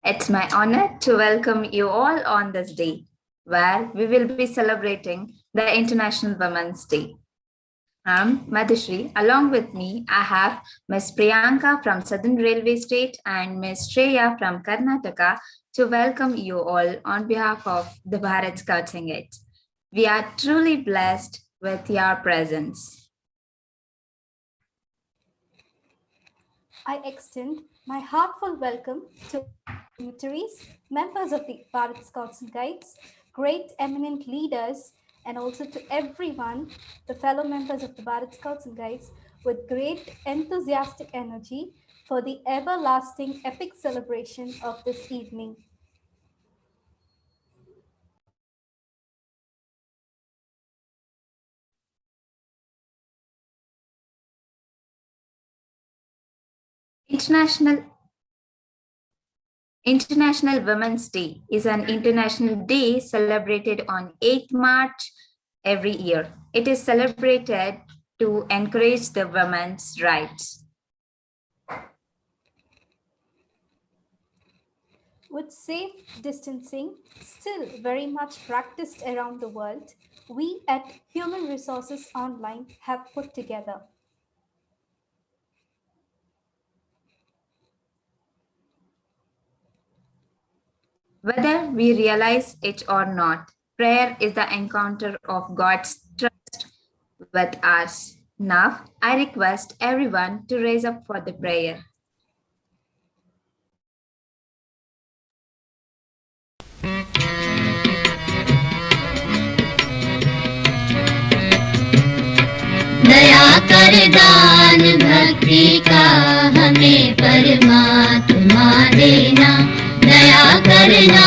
It's my honor to welcome you all on this day, where we will be celebrating the International Women's Day. I'm Madhushree. Along with me, I have Ms. Priyanka from Southern Railway State and Ms. Shreya from Karnataka to welcome you all on behalf of the Bharat Scouts and Guides. We are truly blessed with your presence. I extend my heartfelt welcome to dignitaries, members of the Bharat Scouts and Guides, great eminent leaders, and also to everyone, the fellow members of the Bharat Scouts and Guides, with great enthusiastic energy for the everlasting epic celebration of this evening. International International Women's Day is an international day celebrated on 8th March every year. It is celebrated to encourage the women's rights. With safe distancing still very much practiced around the world, we at Human Resources Online have put together Whether we realize it or not, prayer is the encounter of God's trust with us. Now, I request everyone to raise up for the prayer. दया कर दान भक्ति का हमें परमात्मा देना, दया करना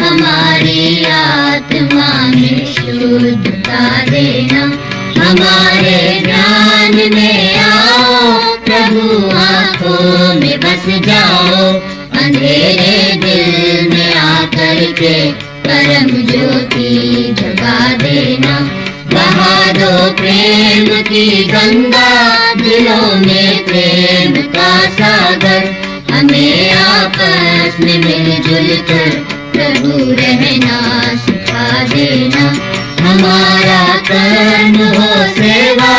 हमारी आत्मा में शुद्धता देना, हमारे ध्यान में आओ प्रभु, आँखों में बस जाओ, अंधेरे दिल में आकर के परम ज्योति जगा देना, बहा दो प्रेम की गंगा, दिलों में प्रेम का सागर, हमें आपस में मिलजुल कर प्रभु रहना सिखा देना, हमारा कर्म हो सेवा,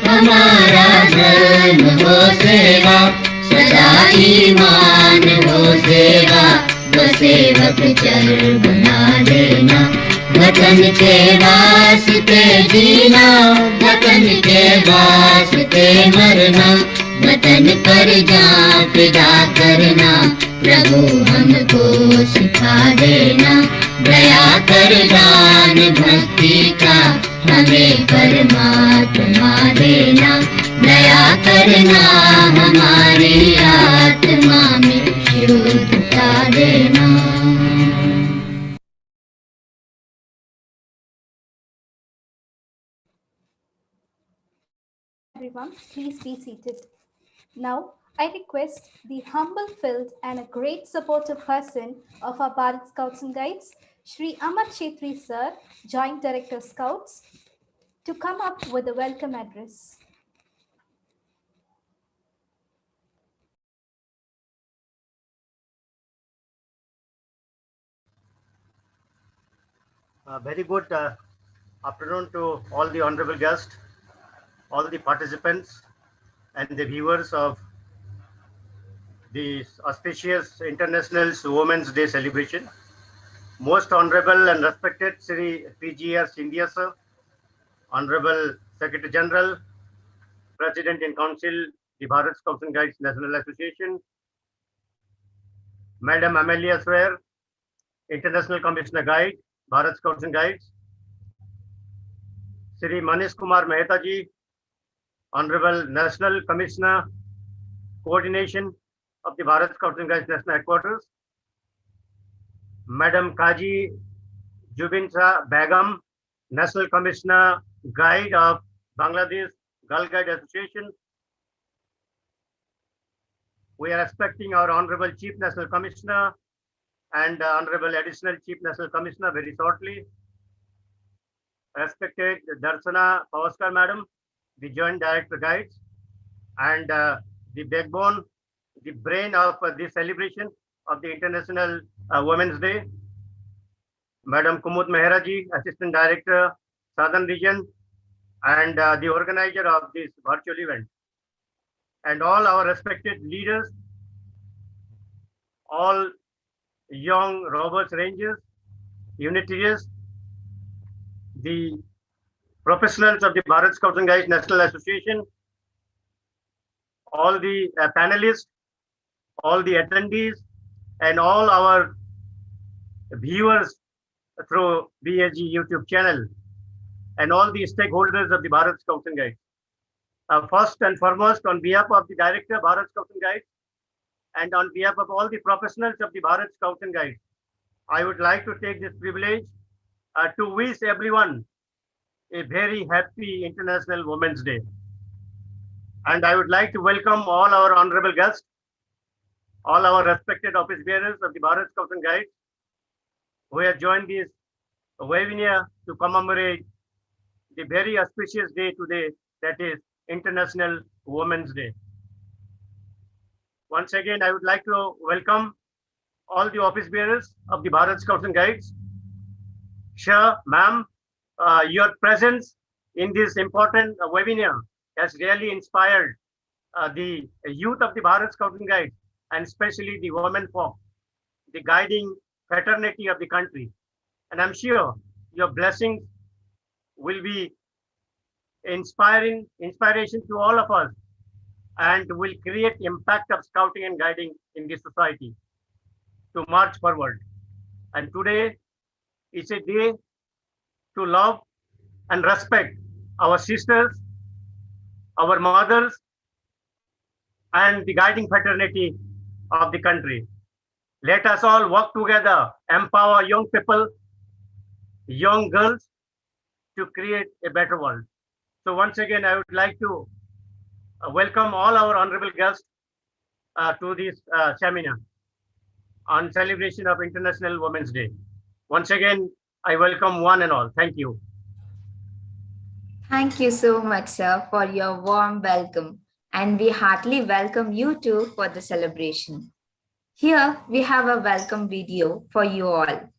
हमारा धर्म हो सेवा, सदा ईमान हो सेवा, वो सेवक चर बना देना, वतन के वास्ते जीना, वतन के वास्ते मरना, वतन पर जान फिदा करना, प्रभु हमको सिखा देना, दया कर दान भक्ति का हमें परमात्मा देना, दया करना हमारी आत्मा में शुद्धता देना. everyone, please be seated. Now, I request the humble-filled and a great supportive person of our Bharat Scouts and Guides, Shri Amar Chetri Sir, Joint Director Scouts, to come up with a welcome address. Very good afternoon to all the honorable guests, all the participants and the viewers of the auspicious International Women's Day celebration. Most honorable and respected Sri PGR Scindia sir, Honorable Secretary General, President in Council, the Bharat Scouts and Guides National Association, Madam Amelia Swear, International Commissioner Guide, Bharat Scouts and Guides, Sri Manish Kumar Mehta ji, Honorable National Commissioner, Coordination of the Bharat Scouts and Guides National Headquarters, Madam Kaji Jubinsa Begum, National Commissioner Guide of Bangladesh Girl Guide Association. We are expecting our Honorable Chief National Commissioner and Honorable Additional Chief National Commissioner very shortly. Respected Darsana Pavaskar Madam, the Joint Director Guides, and the backbone, the brain of this celebration, of the International Women's Day, Madam Kumud Mehra ji, Assistant Director, Southern Region, and the organizer of this virtual event, and all our respected leaders, all young Roberts Rangers, Unitarians, the professionals of the Bharat Scouts and Guides National Association, all the panelists, all the attendees, and all our viewers through BSG YouTube channel, and all the stakeholders of the Bharat Scouts and Guides. First and foremost, on behalf of the Director, Bharat Scouts and Guides, and on behalf of all the professionals of the Bharat Scouts and Guides, I would like to take this privilege to wish everyone a very happy International Women's Day. And I would like to welcome all our honorable guests, all our respected office bearers of the Bharat Scouts and Guides who have joined this webinar to commemorate the very auspicious day today, that is International Women's Day. Once again, I would like to welcome all the office bearers of the Bharat Scouts and Guides. Sir, ma'am, your presence in this important webinar has really inspired the youth of the Bharat Scouts and Guides, and especially the women folk, the guiding fraternity of the country. And I'm sure your blessings will be inspiration to all of us, and will create impact of scouting and guiding in the society to march forward. And today is a day to love and respect our sisters, our mothers, and the guiding fraternity of the country. Let us all work together, empower young people, young girls, to create a better world. So once again, I would like to welcome all our honorable guests to this seminar on celebration of International Women's Day. Once again, I welcome one and all. Thank you. Thank you so much, sir, for your warm welcome. And we heartily welcome you too for the celebration. Here we have a welcome video for you all.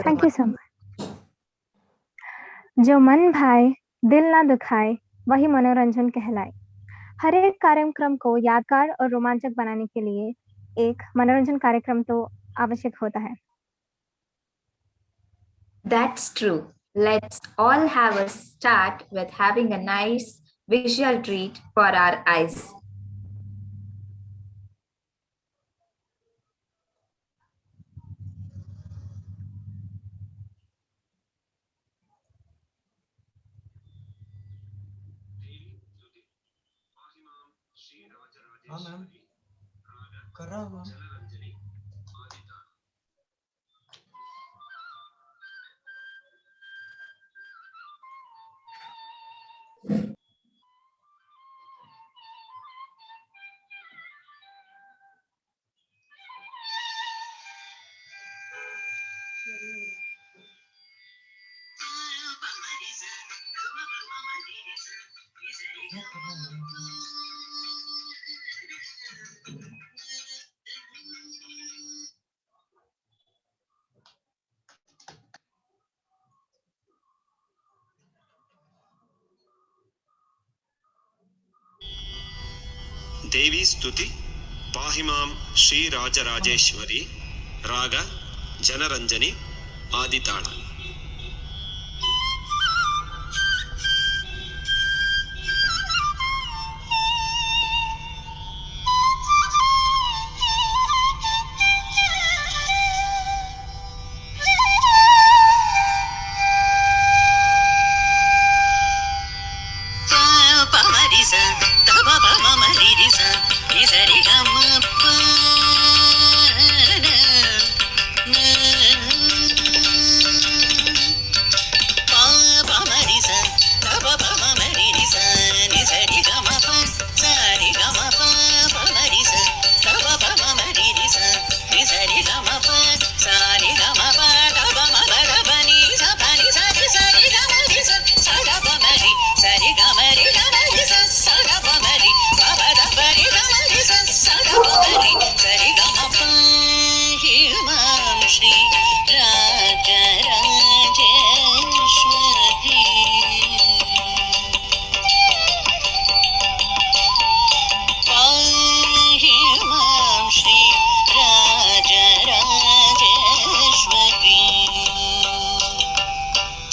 Thank you so much. जो मन भाए दिल ना दुखाए वही मनोरंजन कहलाए। हर एक कार्यक्रम को यादगार और रोमांचक बनाने के लिए एक मनोरंजन कार्यक्रम तो आवश्यक होता है। That's true. Let's all have a start with having a nice visual treat for our eyes. हाँ मैम कर रहा हूँ। देवी स्तुति पाहि मां श्री राजराजेश्वरी రాగ Janaranjani ఆదితాళ.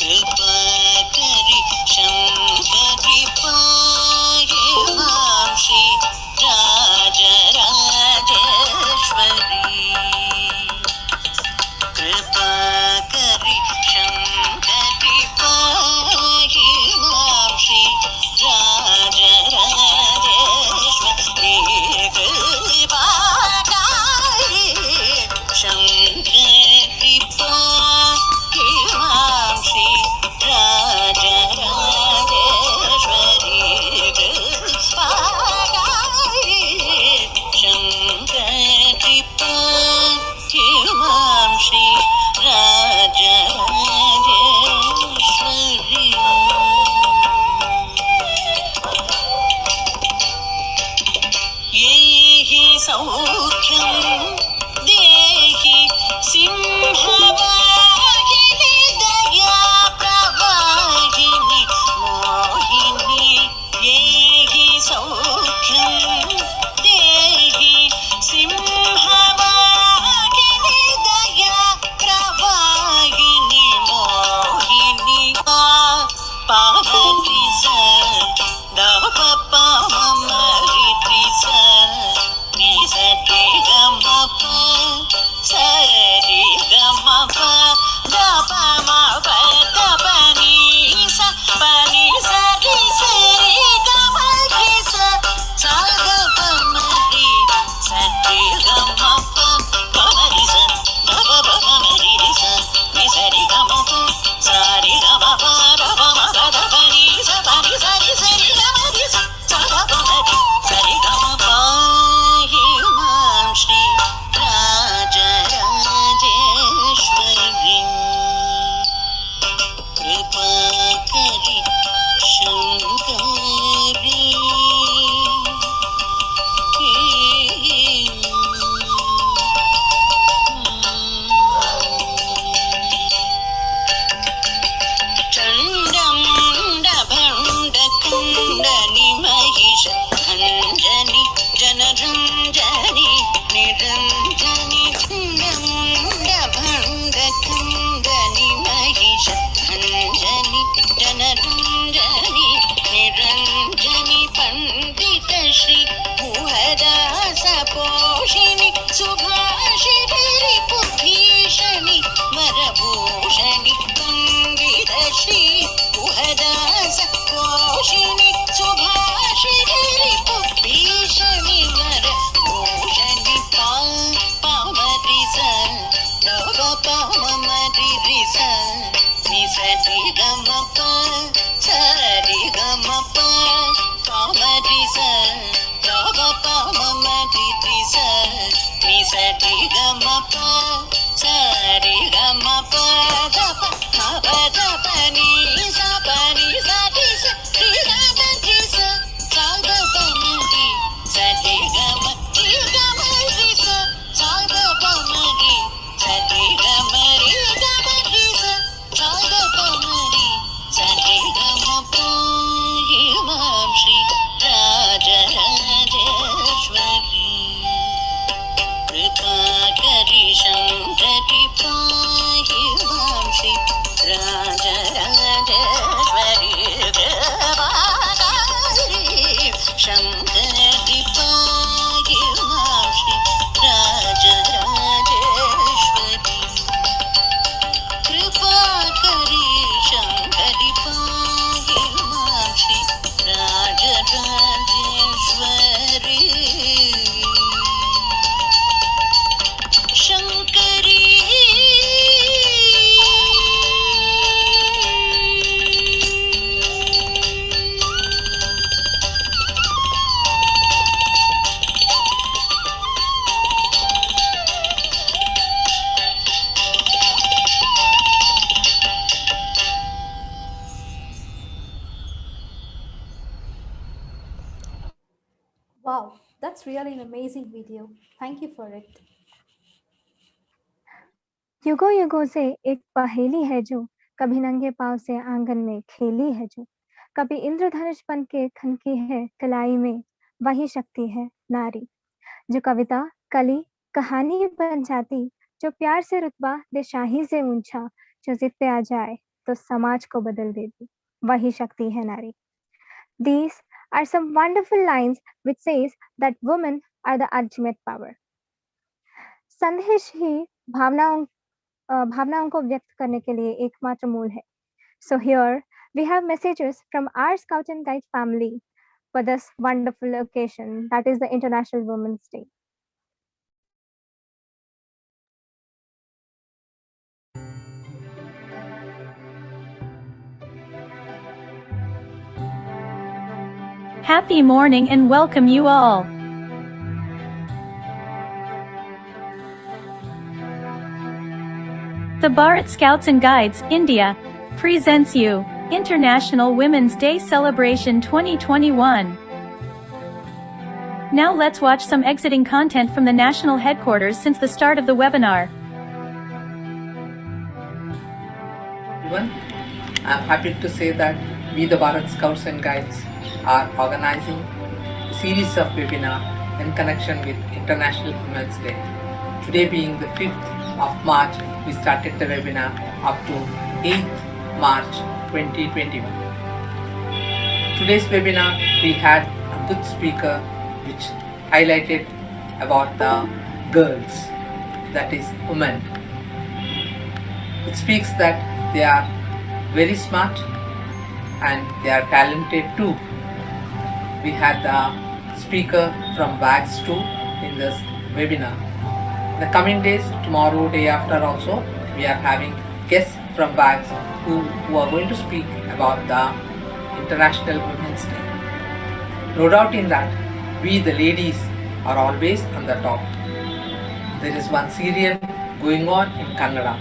कृपाकरी Shankari was really an amazing video. Thank you for it. युगों युगों से एक पहेली है जो कभी नंगे पांव से आंगन में खेली है जो कभी इंद्रधनुष बन के खनकी है कलाई में वही शक्ति है नारी जो कविता कली कहानी बन जाती जो प्यार से रुतबा दे शाही से ऊंचा जो जिद पे आ जाए तो समाज को बदल देती वही शक्ति है नारी These are some wonderful lines which says that women are the ultimate power. संदेश ही भावनाओं को व्यक्त करने के लिए एकमात्र मूल है. So here we have messages from our Scout and Guide family for this wonderful occasion, that is the International Women's Day. Happy morning and welcome you all. The Bharat Scouts and Guides, India, presents you International Women's Day Celebration 2021. Now let's watch some exiting content from the national headquarters since the start of the webinar. Everyone, I am happy to say that we the Bharat Scouts and Guides are organizing a series of webinars in connection with International Women's Day. Today being the 5th of March, we started the webinar up to 8th March 2021. Today's webinar we had a good speaker which highlighted about the girls, that is women. It speaks that they are very smart and they are talented too. We had the speaker from WAGS too in this webinar. In the coming days, tomorrow, day after also, we are having guests from WAGS who are going to speak about the International Women's Day. No doubt in that, we the ladies are always on the top. There is one serial going on in Kannada,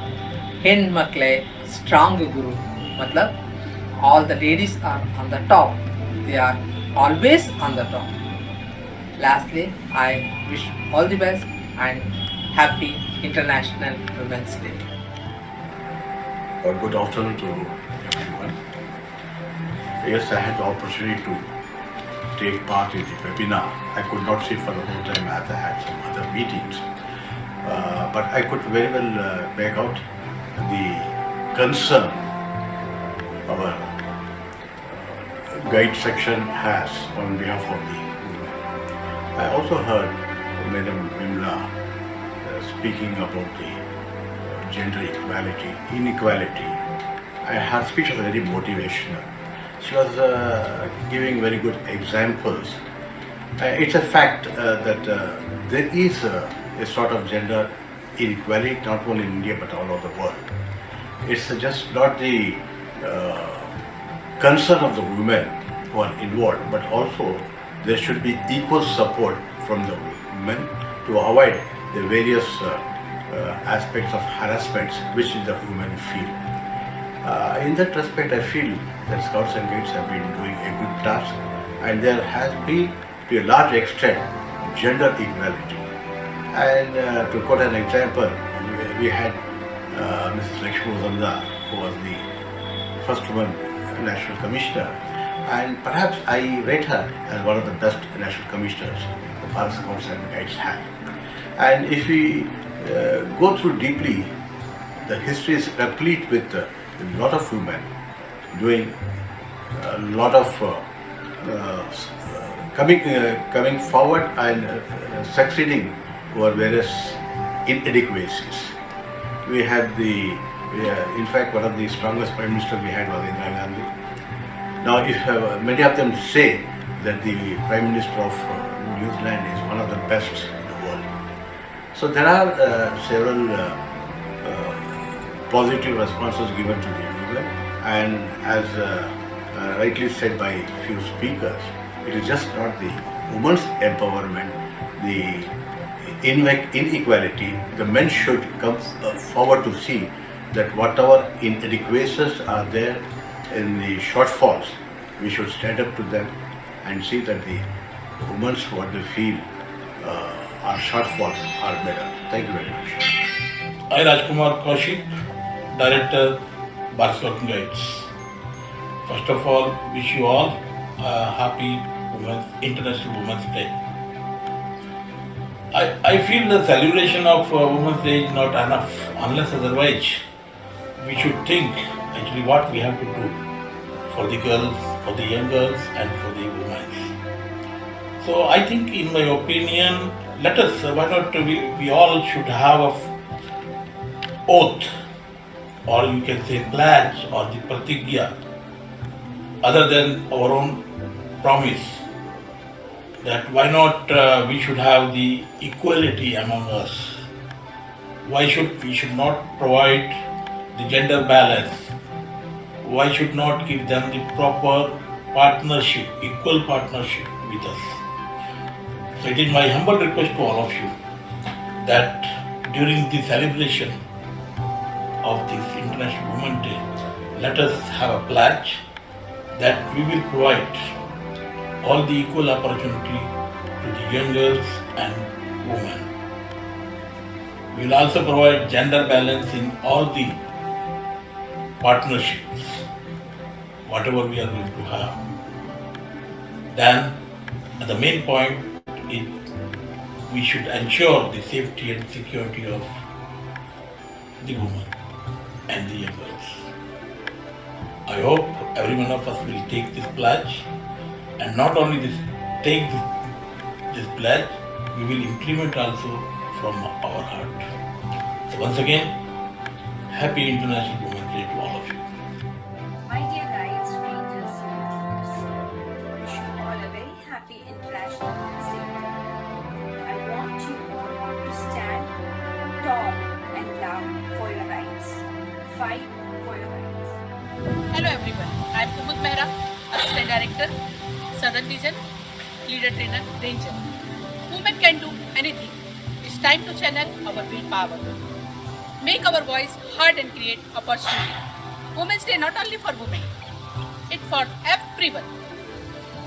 Hen Makle Strong Guru. Matlab, all the ladies are on the top. They are always on the top. Lastly, I wish all the best and happy International Women's Day. Good afternoon to everyone. Yes, I had the opportunity to take part in the webinar. I could not sit for the whole time as I had some other meetings. But I could very well make out the concern our guide section has on behalf of the women. I also heard Madam Vimla speaking about the gender inequality. Her speech was very motivational. She was giving very good examples. It's a fact that there is a sort of gender inequality not only in India but all over the world. It's just not the concern of the women who are involved, but also there should be equal support from the women to avoid the various aspects of harassments which the women feel. In that respect, I feel that Scouts and Guides have been doing a good task, and there has been, to a large extent, gender equality. And to quote an example, we had Mrs. Lakshmi Zanda, who was the first woman National Commissioner, and perhaps I rate her as one of the best National Commissioners the Bharat Scouts and Guides had. And if we go through deeply, the history is replete with a lot of women doing a lot of coming forward and succeeding over various inadequacies. We had in fact, one of the strongest Prime Minister we had was Indira Gandhi. Now, if many of them say that the Prime Minister of New Zealand is one of the best in the world. So there are several positive responses given to the women, and as rightly said by few speakers, it is just not the women's empowerment, the inequality. The men should come forward to see that whatever inadequacies are there in the shortfalls, we should stand up to them and see that the women what they feel our shortfalls are better. Thank you very much. I, Rajkumar Kaushik, Director, Bharat Scouts and Guides. First of all, wish you all a happy International Women's Day. I feel the celebration of Women's Day is not enough. Unless otherwise, we should think actually what we have to do for the girls, for the young girls and for the women. So I think, in my opinion, let us, why not we all should have a oath, or you can say pledge, or the pratigya, other than our own promise, that why not we should have the equality among us. We should not provide the gender balance. Why should not give them the proper partnership, equal partnership with us? So it is my humble request to all of you that during the celebration of this International Women's Day, let us have a pledge that we will provide all the equal opportunity to the young girls and women. We will also provide gender balance in all the partnerships, whatever we are going to have. Then, the main point is we should ensure the safety and security of the women and the young girls. I hope every one of us will take this pledge, and not only take this pledge, we will implement also from our heart. So once again, happy International Women's Day to all of you. My dear guides, rangers, and wish you all a very happy International Women's Day. I want you all to stand tall and loud for your rights. Fight for your rights. Hello everyone, I am Kumud Mehra, Assistant Director, Southern Region, Leader Trainer, Ranger. Women can do anything. It's time to channel our willpower. Make our voice heard and create opportunity. Women's Day not only for women, it's for everyone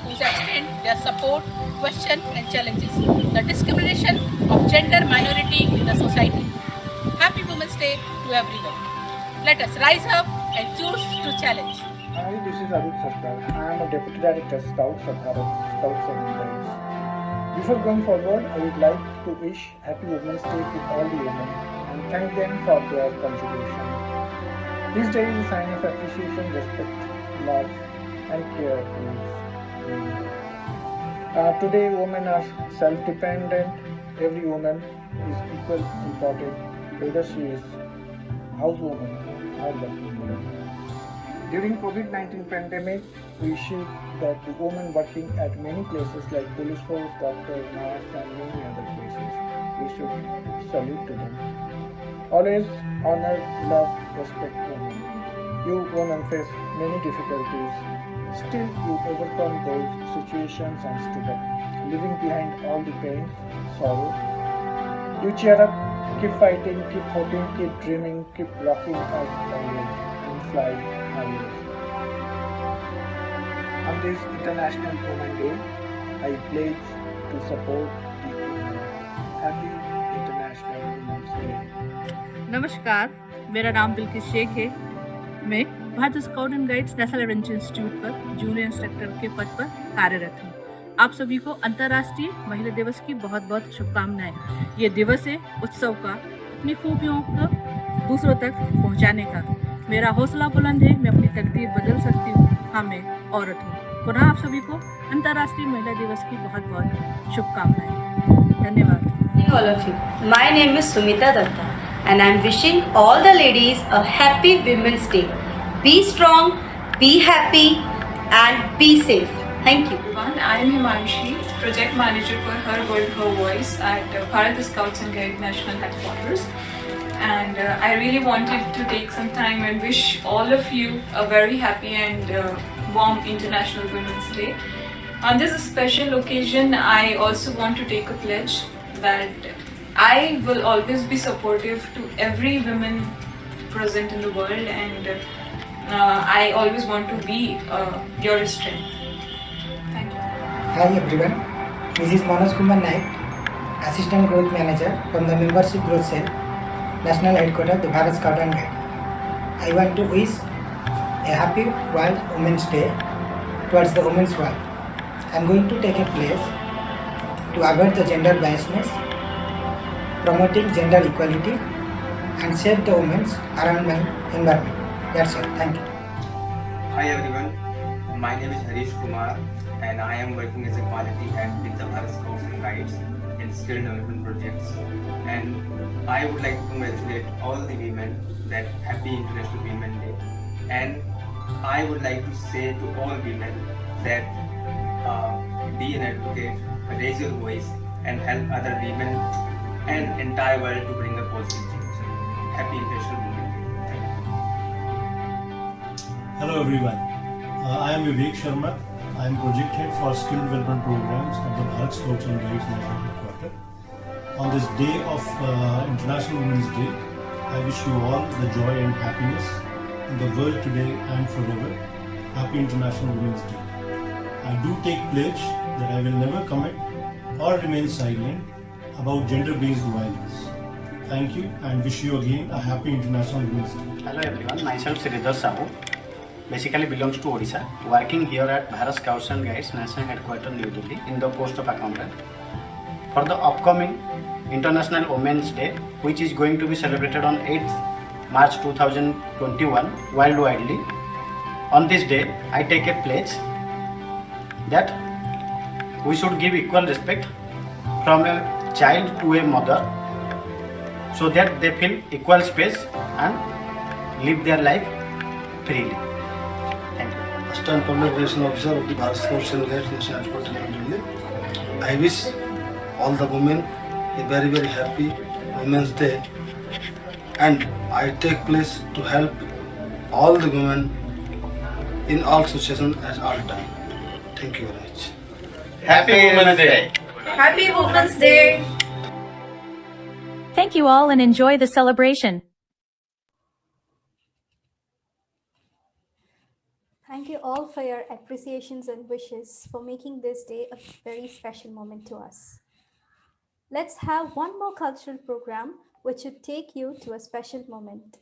who's extend their support, question and challenges the discrimination of gender minority in the society. Happy Women's Day to everyone. Let us rise up and choose to challenge. Hi, this is Adit Sarkar. I am a Deputy Director Scouts of Bharat Scouts and Guides. Before going forward, I would like to wish Happy Women's Day to all the women and thank them for their contribution. This day is a sign of appreciation, respect, love and care towards women. Today, women are self-dependent. Every woman is equally important, whether she is housewoman or working woman. During COVID-19 pandemic, we issued that the women working at many places like police force, doctor, nurse and many other places, we should salute to them. Always honor, love, respect women. You women face many difficulties. Still you overcome those situations and stood up, leaving behind all the pain, sorrow. You cheer up, keep fighting, keep hoping, keep dreaming, keep rocking us always and fly higher. On this International Women's Day, I pledge to support the women. Happy International Women's Day. नमस्कार, मेरा नाम बिल्किस शेख है। मैं Bharat scout and guides national adventure institute पर junior instructor के पद पर कार्यरत हूँ। आप सभी को अंतर्राष्ट्रीय महिला दिवस की बहुत बहुत शुभकामनाएं। ये दिवस है उत्सव का, अपनी खूबियों को दूसरों तक पहुँचाने का। मेरा हौसला बुलंद है, मैं अपनी तकदीर बदल सकती हूँ। हाँ, मैं औरत हूँ। पुनः आप सभी को अंतर्राष्ट्रीय महिला दिवस की बहुत बहुत शुभकामनाएं। धन्यवाद। All of you. My name is Sumita Datta and I am wishing all the ladies a happy Women's Day. Be strong, be happy and be safe. Thank you. I am Himanshi, Project Manager for Her World, Her Voice at Bharat Scouts and Guides National Headquarters. And I really wanted to take some time and wish all of you a very happy and warm International Women's Day. On this special occasion, I also want to take a pledge that I will always be supportive to every woman present in the world, and I always want to be your strength. Thank you. Hi everyone, this is Manoj Kumar Naik, Assistant Growth Manager from the Membership Growth Cell, National Headquarters, the Bharat Scout and Guide. I want to wish a happy World Women's Day towards the women's world. I am going to take a place to avoid the gender biasness, promoting gender equality, and save the women around my environment. That's all. Thank you. Hi everyone, my name is Harish Kumar and I am working as a quality head with the Bharat Scouts and Guides in skill development projects, and I would like to congratulate all the women that Happy International Women's Day, and I would like to say to all women that be an advocate, raise your voice and help other women and entire world to bring a positive change. Happy International Women's Day. Thank you. Hello everyone, I am Vivek Sharma. I am Project Head for Skill Development Programs at the Bharat Scouts and Guides National Headquarters. On this day of International Women's Day, I wish you all the joy and happiness in the world today and forever. Happy International Women's Day. I do take pledge that I will never comment or remain silent about gender-based violence. Thank you and wish you again a happy International Women's Day. Hello everyone, myself Sridhar Sahu. Basically belongs to Odisha, working here at Bharat Scouts and Guides National Headquarters New Delhi in the post of accountant. For the upcoming International Women's Day, which is going to be celebrated on 8th March 2021 worldwide. On this day, I take a pledge that we should give equal respect from a child to a mother so that they feel equal space and live their life freely. Assistant Public Relations Officer of the Bharat Scouts and Guides National Headquarters New Delhi. I wish all the women a very very happy Women's Day, and I take place to help all the women in all situations at all time. Thank you very much. Happy Women's Day! Happy Women's Day! Thank you all and enjoy the celebration. Thank you all for your appreciations and wishes for making this day a very special moment to us. Let's have one more cultural program which should take you to a special moment.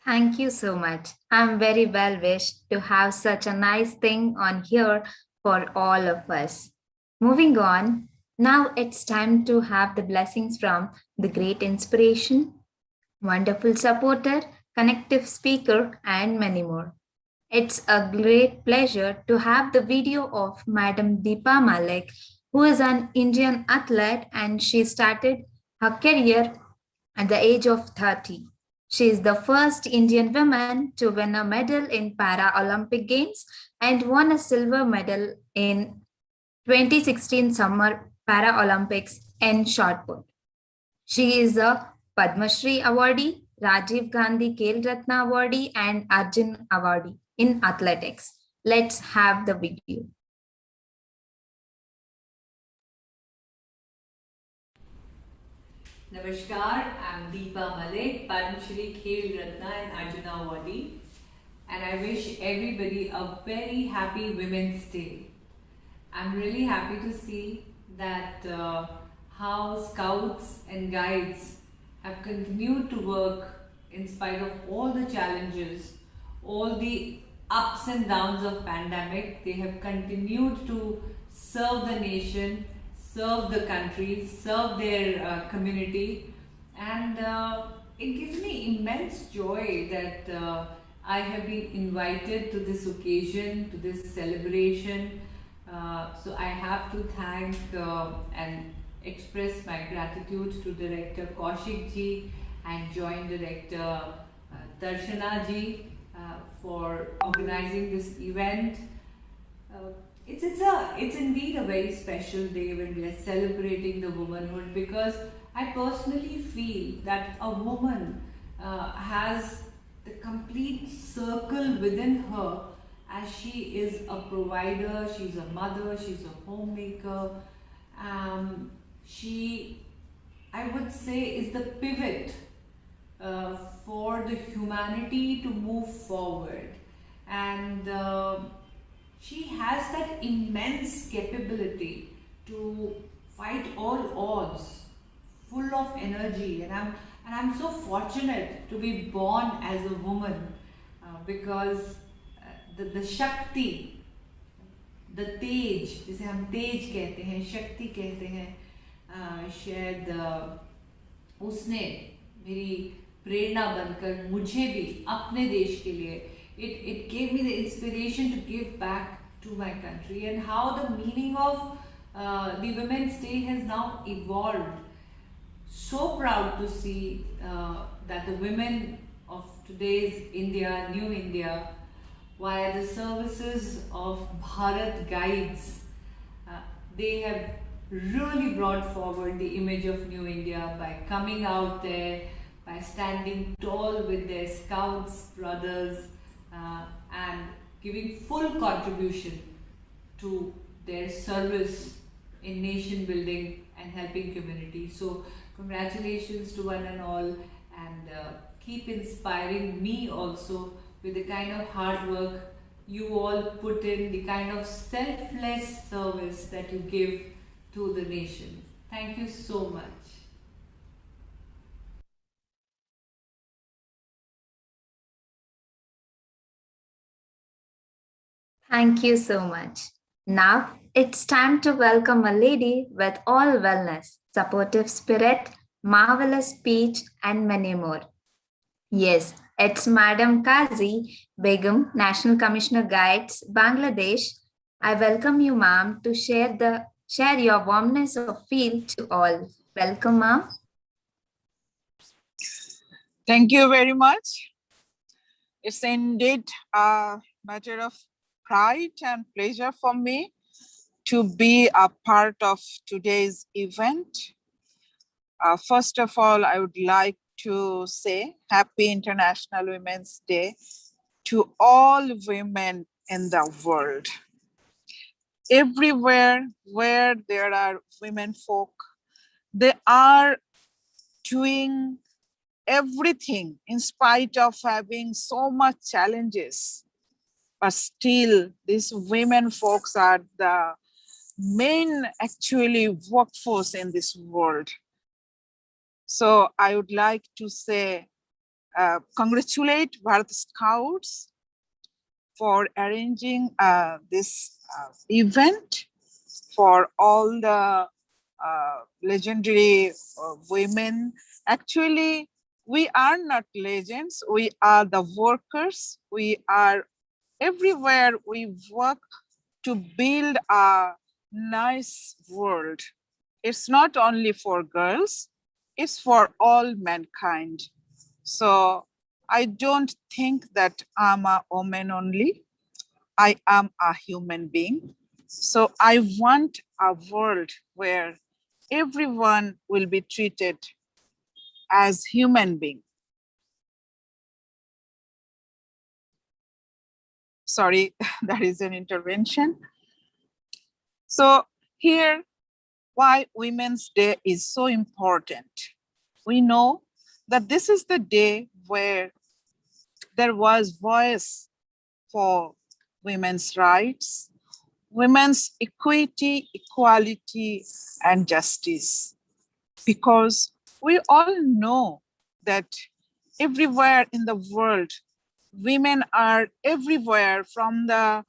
Thank you so much. I'm very well wished to have such a nice thing on here for all of us. Moving on, now it's time to have the blessings from the great inspiration, wonderful supporter, connective speaker, and many more. It's a great pleasure to have the video of Madam Deepa Malik, who is an Indian athlete and she started her career at the age of 30. She is the first Indian woman to win a medal in Paralympic Games and won a silver medal in 2016 Summer Paralympics in shot put. She is a Padma Shri awardee, Rajiv Gandhi Khel Ratna awardee, and Arjun awardee in athletics. Let's have the video. Namaskar, I'm Deepa Malik, Padma Shri Khel Ratna and Arjuna awardee, and I wish everybody a very happy Women's Day. I'm really happy to see that how Scouts and Guides have continued to work in spite of all the challenges, all the ups and downs of pandemic. They have continued to serve the nation, serve the country, serve their community, and it gives me immense joy that I have been invited to this occasion, to this celebration. So I have to thank and express my gratitude to Director Kaushik ji and Joint Director Darshana ji for organizing this event. It's indeed a very special day when we are celebrating the womanhood, because I personally feel that a woman has the complete circle within her, as she is a provider, she's a mother, she's a homemaker. She, I would say, is the pivot for the humanity to move forward, and she has that immense capability to fight all odds, full of energy, and I'm so fortunate to be born as a woman, because the Shakti, the तेज, जिसे हम तेज कहते हैं, शक्ति कहते हैं, शायद उसने मेरी प्रेरणा बनकर मुझे भी अपने देश के लिए, it gave me the inspiration to give back to my country, and how the meaning of the Women's Day has now evolved. So proud to see that the women of today's India, New India, via the services of Bharat Guides, they have really brought forward the image of New India by coming out there, by standing tall with their Scouts brothers, and giving full contribution to their service in nation building and helping community. So congratulations to one and all, and keep inspiring me also with the kind of hard work you all put in, the kind of selfless service that you give to the nation. Thank you so much. Thank you so much. Now it's time to welcome a lady with all wellness, supportive spirit, marvelous speech, and many more. Yes, it's Madam Kazi Begum, National Commissioner Guides, Bangladesh. I welcome you, ma'am, to share your warmness of feel to all. Welcome, ma'am. Thank you very much. It's indeed a matter of pride and pleasure for me to be a part of today's event. First of all, I would like to say Happy International Women's Day to all women in the world. Everywhere where there are women folk, they are doing everything in spite of having so much challenges. But still, these women folks are the main actually workforce in this world. So I would like to say congratulate Bharat Scouts for arranging this event for all the legendary women. Actually, we are not legends. We are the workers. We are everywhere. We work to build a nice world. It's not only for girls, it's for all mankind. So I don't think that I'm a woman only. I am a human being. So I want a world where everyone will be treated as human being. Sorry, that is an intervention. So here, why Women's Day is so important. We know that this is the day where there was voice for women's rights, women's equity, equality, and justice. Because we all know that everywhere in the world, women are everywhere, from the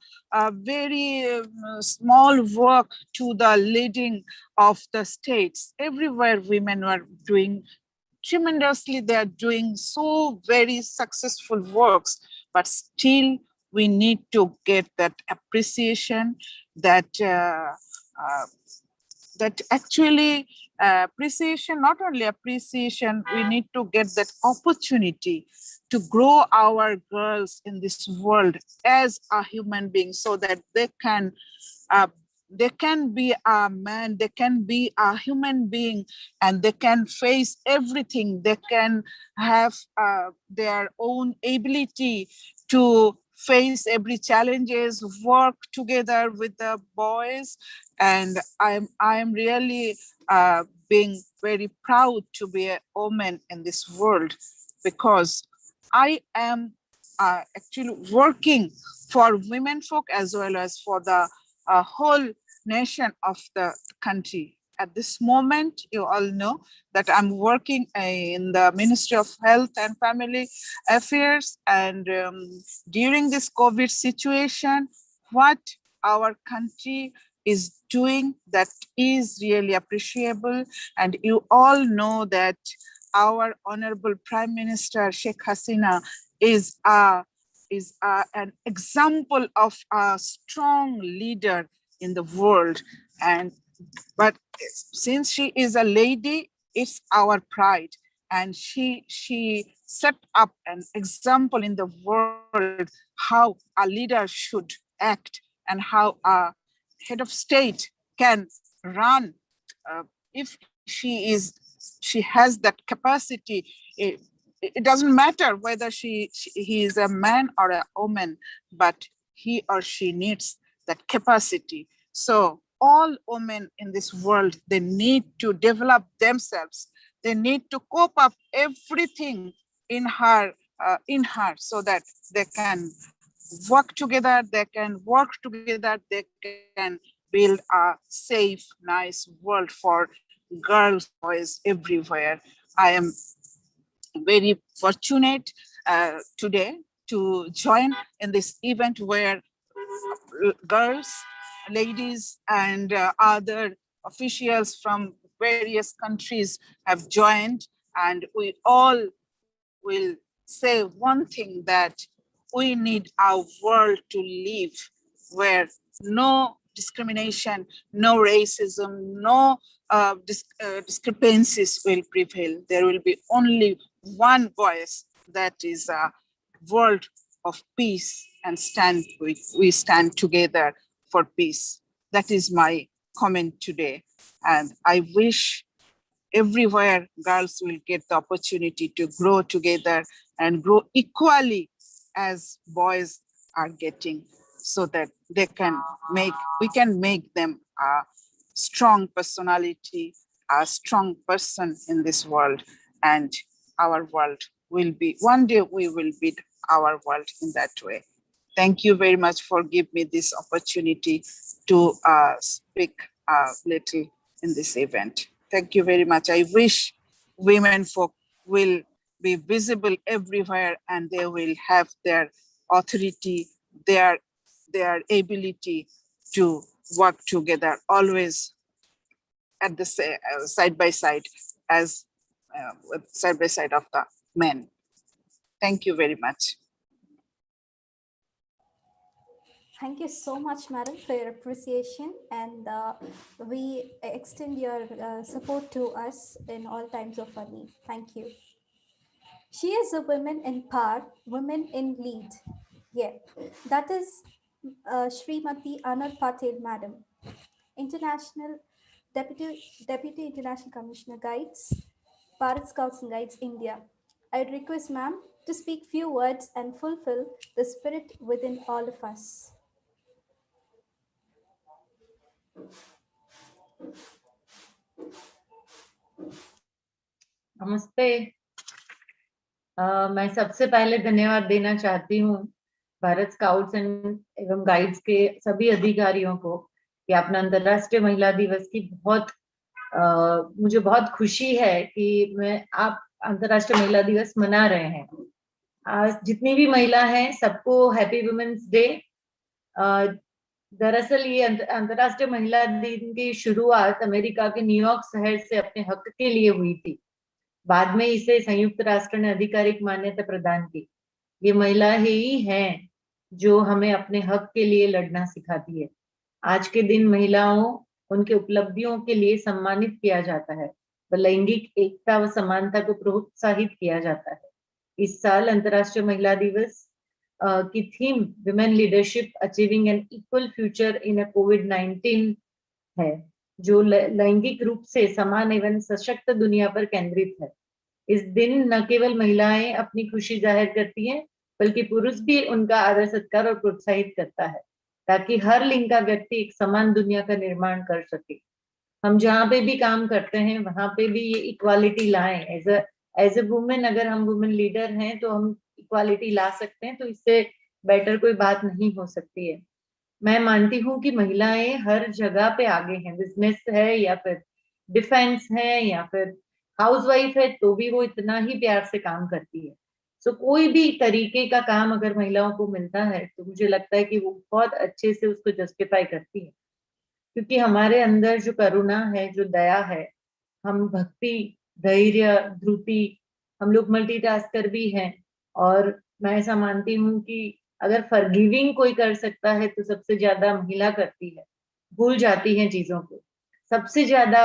very small work to the leading of the states. Everywhere women are doing tremendously, they are doing so very successful works, but still we need to get that appreciation, that that actually appreciation, not only appreciation, we need to get that opportunity to grow our girls in this world as a human being, so that they can be a man, they can be a human being, and they can face everything. They can have their own ability to face every challenges, work together with the boys. And I'm really being very proud to be a woman in this world, because I am actually working for women folk as well as for the whole nation of the country. At this moment, you all know that I'm working in the Ministry of Health and Family Affairs. And during this COVID situation, what our country is doing, that is really appreciable. And you all know that our Honorable Prime Minister Sheikh Hasina is an example of a strong leader in the world. But since she is a lady, it's our pride. And she set up an example in the world how a leader should act and how a head of state can run. If she has that capacity. It doesn't matter whether he is a man or a woman, but he or she needs that capacity. So all women in this world, they need to develop themselves. They need to cope up everything in her, so that they can work together, they can work together, they can build a safe, nice world for girls, boys everywhere. I am very fortunate today to join in this event where girls, ladies, and other officials from various countries have joined, and we all will say one thing, that we need our world to live where no discrimination, no racism, no discrepancies will prevail. There will be only one voice, that is a world of peace, and we stand together for peace. That is my comment today. And I wish everywhere girls will get the opportunity to grow together and grow equally as boys are getting, so that we can make them a strong personality, a strong person in this world. And our world will be, one day we will build our world in that way. Thank you very much for giving me this opportunity to speak a little in this event. Thank you very much. I wish women folk will be visible everywhere, and they will have their authority, their ability to work together always at the side by side as side by side of the men. Thank you very much. Thank you so much, madam, for your appreciation, and we extend your support to us in all times of our need. Thank you. She is a women in power, women in lead. Yeah, that is Srimati Anur Patel, madam, International Deputy International Commissioner Guides, Bharat Scouts and Guides, India. I'd request ma'am to speak few words and fulfill the spirit within all of us. नमस्ते। मैं सबसे पहले धन्यवाद देना चाहती हूँ Bharat scouts and एवं guides के सभी अधिकारियों को कि अपना अंतर्राष्ट्रीय महिला दिवस की मुझे बहुत खुशी है कि आप अंतर्राष्ट्रीय महिला दिवस मना रहे हैं। आज जितनी भी महिला हैं सबको हैप्पी वुमेन्स डे। दरअसल ये अंतर्राष्ट्रीय महिला दिन की शुरुआत अमेरिका के न्यूयॉर्क शहर से अपने हक के लिए हुई थी। बाद में इसे संयुक्त राष्ट्र ने आधिकारिक मान्यता प्रदान की। ये महिलाएं ही हैं जो हमें अपने हक के लिए लड़ना सिखाती है। आज के दिन महिलाओं उनके उपलब्धियों के लिए सम्मानित किया जाता है, लैंगिक एकता व समानता को प्रोत्साहित किया जाता है। इस साल अंतर्राष्ट्रीय महिला दिवस की theme women leadership achieving an equal future in कोविड-19 है, जो लैंगिक रूप से समान एवं सशक्त दुनिया पर केंद्रित है। इस दिन न केवल महिलाएं अपनी खुशी जाहिर करती हैं, बल्कि पुरुष भी उनका आदर सत्कार और प्रोत्साहित करता है, ताकि हर लिंग का व्यक्ति एक समान दुनिया का निर्माण कर सके। हम जहाँ पे भी काम करते हैं वहां पे भी ये इक्वालिटी लाएं। एज ए वुमेन अगर हम वुमेन लीडर हैं तो हम इक्वालिटी ला सकते हैं, तो इससे बेटर कोई बात नहीं हो सकती है। मैं मानती हूँ कि महिलाएं हर जगह पे आगे हैं, बिजनेस है या फिर डिफेंस है या फिर हाउसवाइफ है, तो भी वो इतना ही प्यार से काम करती है। सो कोई भी तरीके का काम अगर महिलाओं को मिलता है तो मुझे लगता है कि वो बहुत अच्छे से उसको जस्टिफाई करती है, क्योंकि हमारे अंदर जो करुणा है, जो दया है, हम भक्ति, धैर्य, धृति, हम लोग मल्टीटास्कर भी हैं। और मैं ऐसा मानती हूँ कि अगर फॉरगिविंग कोई कर सकता है तो सबसे ज्यादा महिला करती है, भूल जाती है चीजों को। सबसे ज्यादा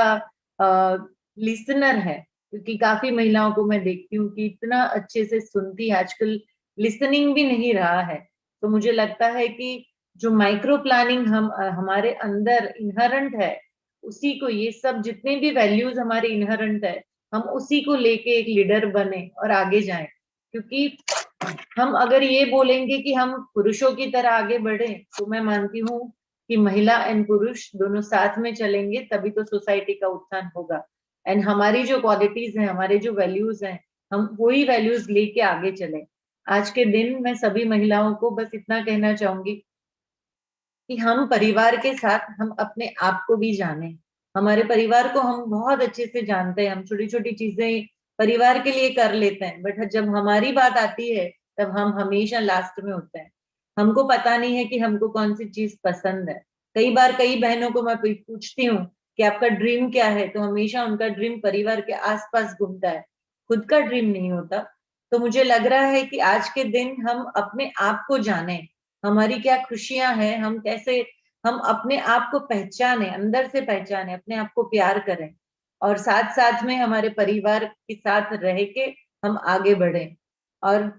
लिसनर है, क्योंकि काफी महिलाओं को मैं देखती हूँ कि इतना अच्छे से सुनती है। आजकल लिसनिंग भी नहीं रहा है। तो मुझे लगता है कि जो माइक्रो प्लानिंग हमारे अंदर इनहरेंट है, उसी को ये सब जितने भी वैल्यूज हमारे इनहरेंट है, हम उसी को लेके एक लीडर बने और आगे जाएं। क्योंकि हम अगर ये बोलेंगे कि हम पुरुषों की तरह आगे बढ़े, तो मैं मानती हूँ कि महिला एंड पुरुष दोनों साथ में चलेंगे, तभी तो सोसाइटी का उत्थान होगा। एंड हमारी जो क्वालिटीज हैं, हमारे जो वैल्यूज हैं, हम वही वैल्यूज लेके आगे चले। आज के दिन मैं सभी महिलाओं को बस इतना कहना चाहूंगी कि हम परिवार के साथ हम अपने आप को भी जाने। हमारे परिवार को हम बहुत अच्छे से जानते हैं, हम छोटी छोटी चीजें परिवार के लिए कर लेते हैं, बट जब हमारी बात आती है तब हम हमेशा लास्ट में होते हैं। हमको पता नहीं है कि हमको कौन सी चीज पसंद है। कई बार कई बहनों को मैं पूछती हूँ कि आपका ड्रीम क्या है, तो हमेशा उनका ड्रीम परिवार के आसपास घूमता है, खुद का ड्रीम नहीं होता। तो मुझे लग रहा है कि आज के दिन हम अपने आप को जाने, हमारी क्या खुशियां हैं, हम अपने आप को पहचाने, अंदर से पहचाने, अपने आप को प्यार करें, और साथ साथ में हमारे परिवार के साथ रह के हम आगे बढ़े। और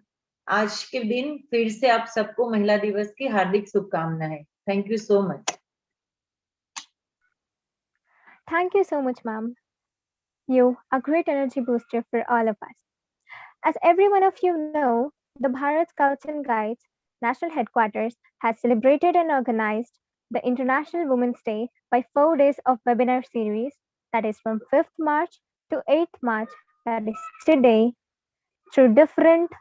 आज के दिन फिर से आप सबको महिला दिवस की हार्दिक शुभकामनाएं। Thank you so much. Thank you so much, ma'am. You are a great energy booster for all of us. As every one of you know, the Bharat Scouts and Guides National Headquarters has celebrated and organized the International Women's Day by 4 days of webinar series, that is from 5th March to 8th March, that is today, through different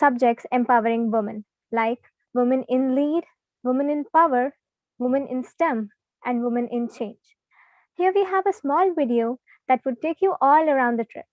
subjects empowering women, like women in lead, women in power, women in STEM, and women in change. Here we have a small video that would take you all around the trip.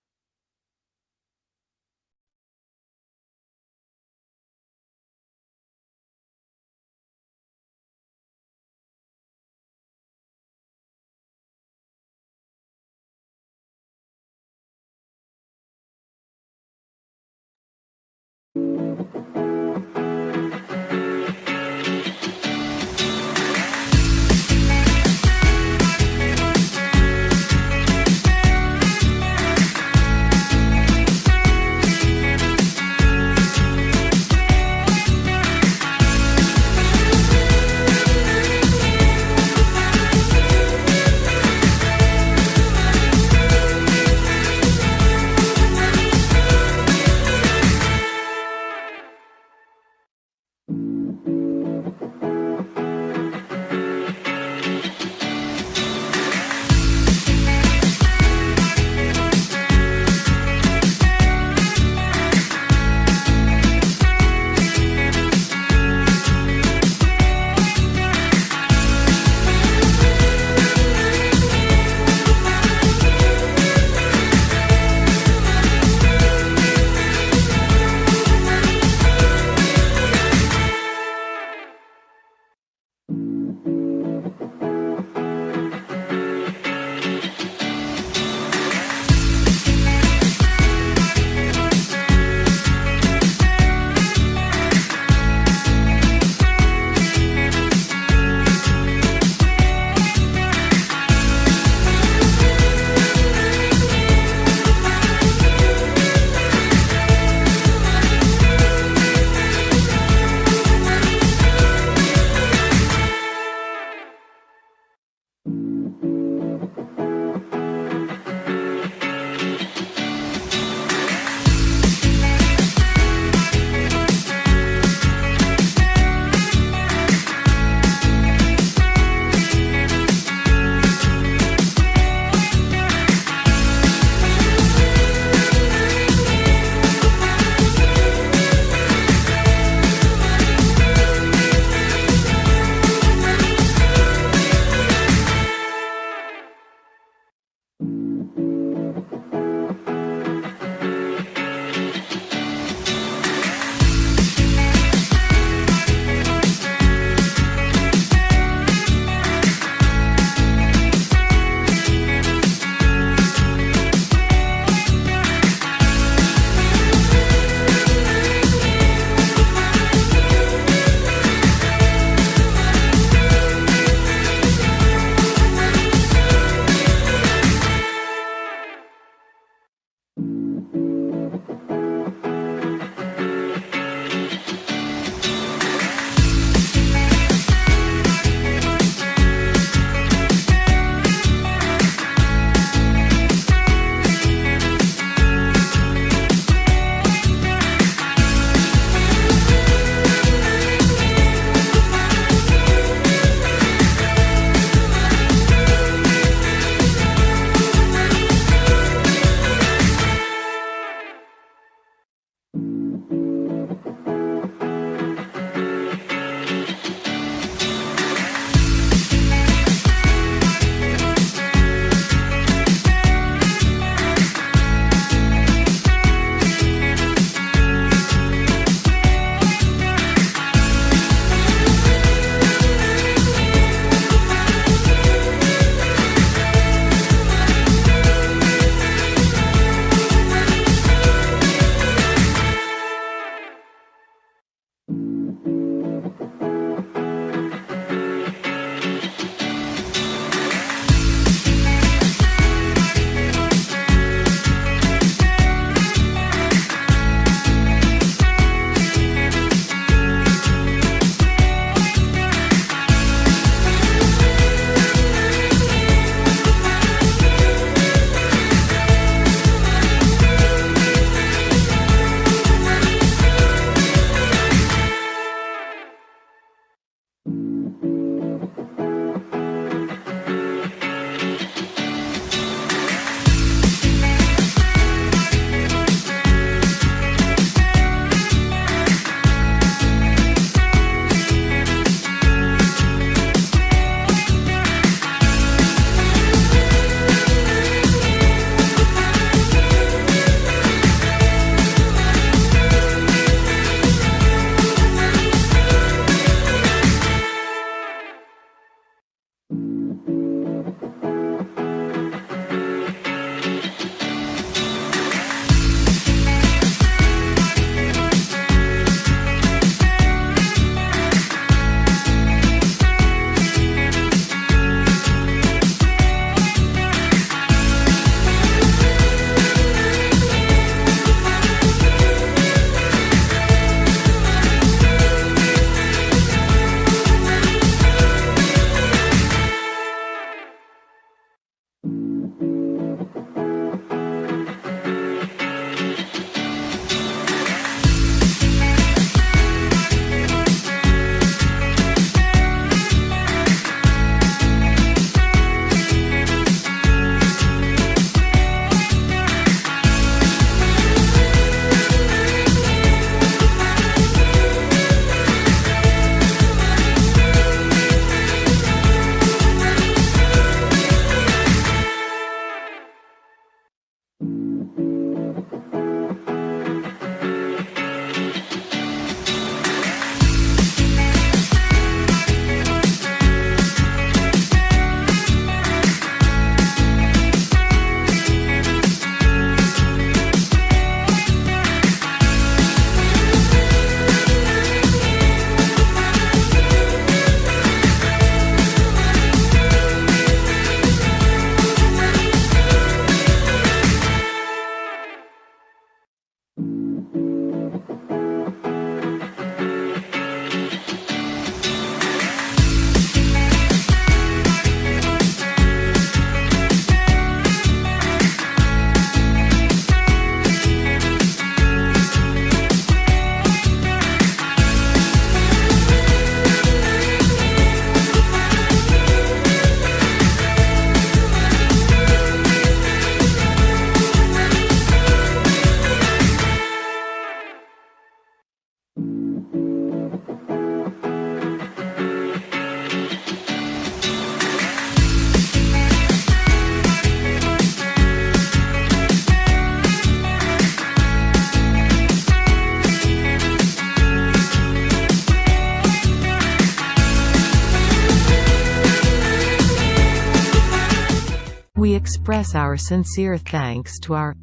We express our sincere thanks to our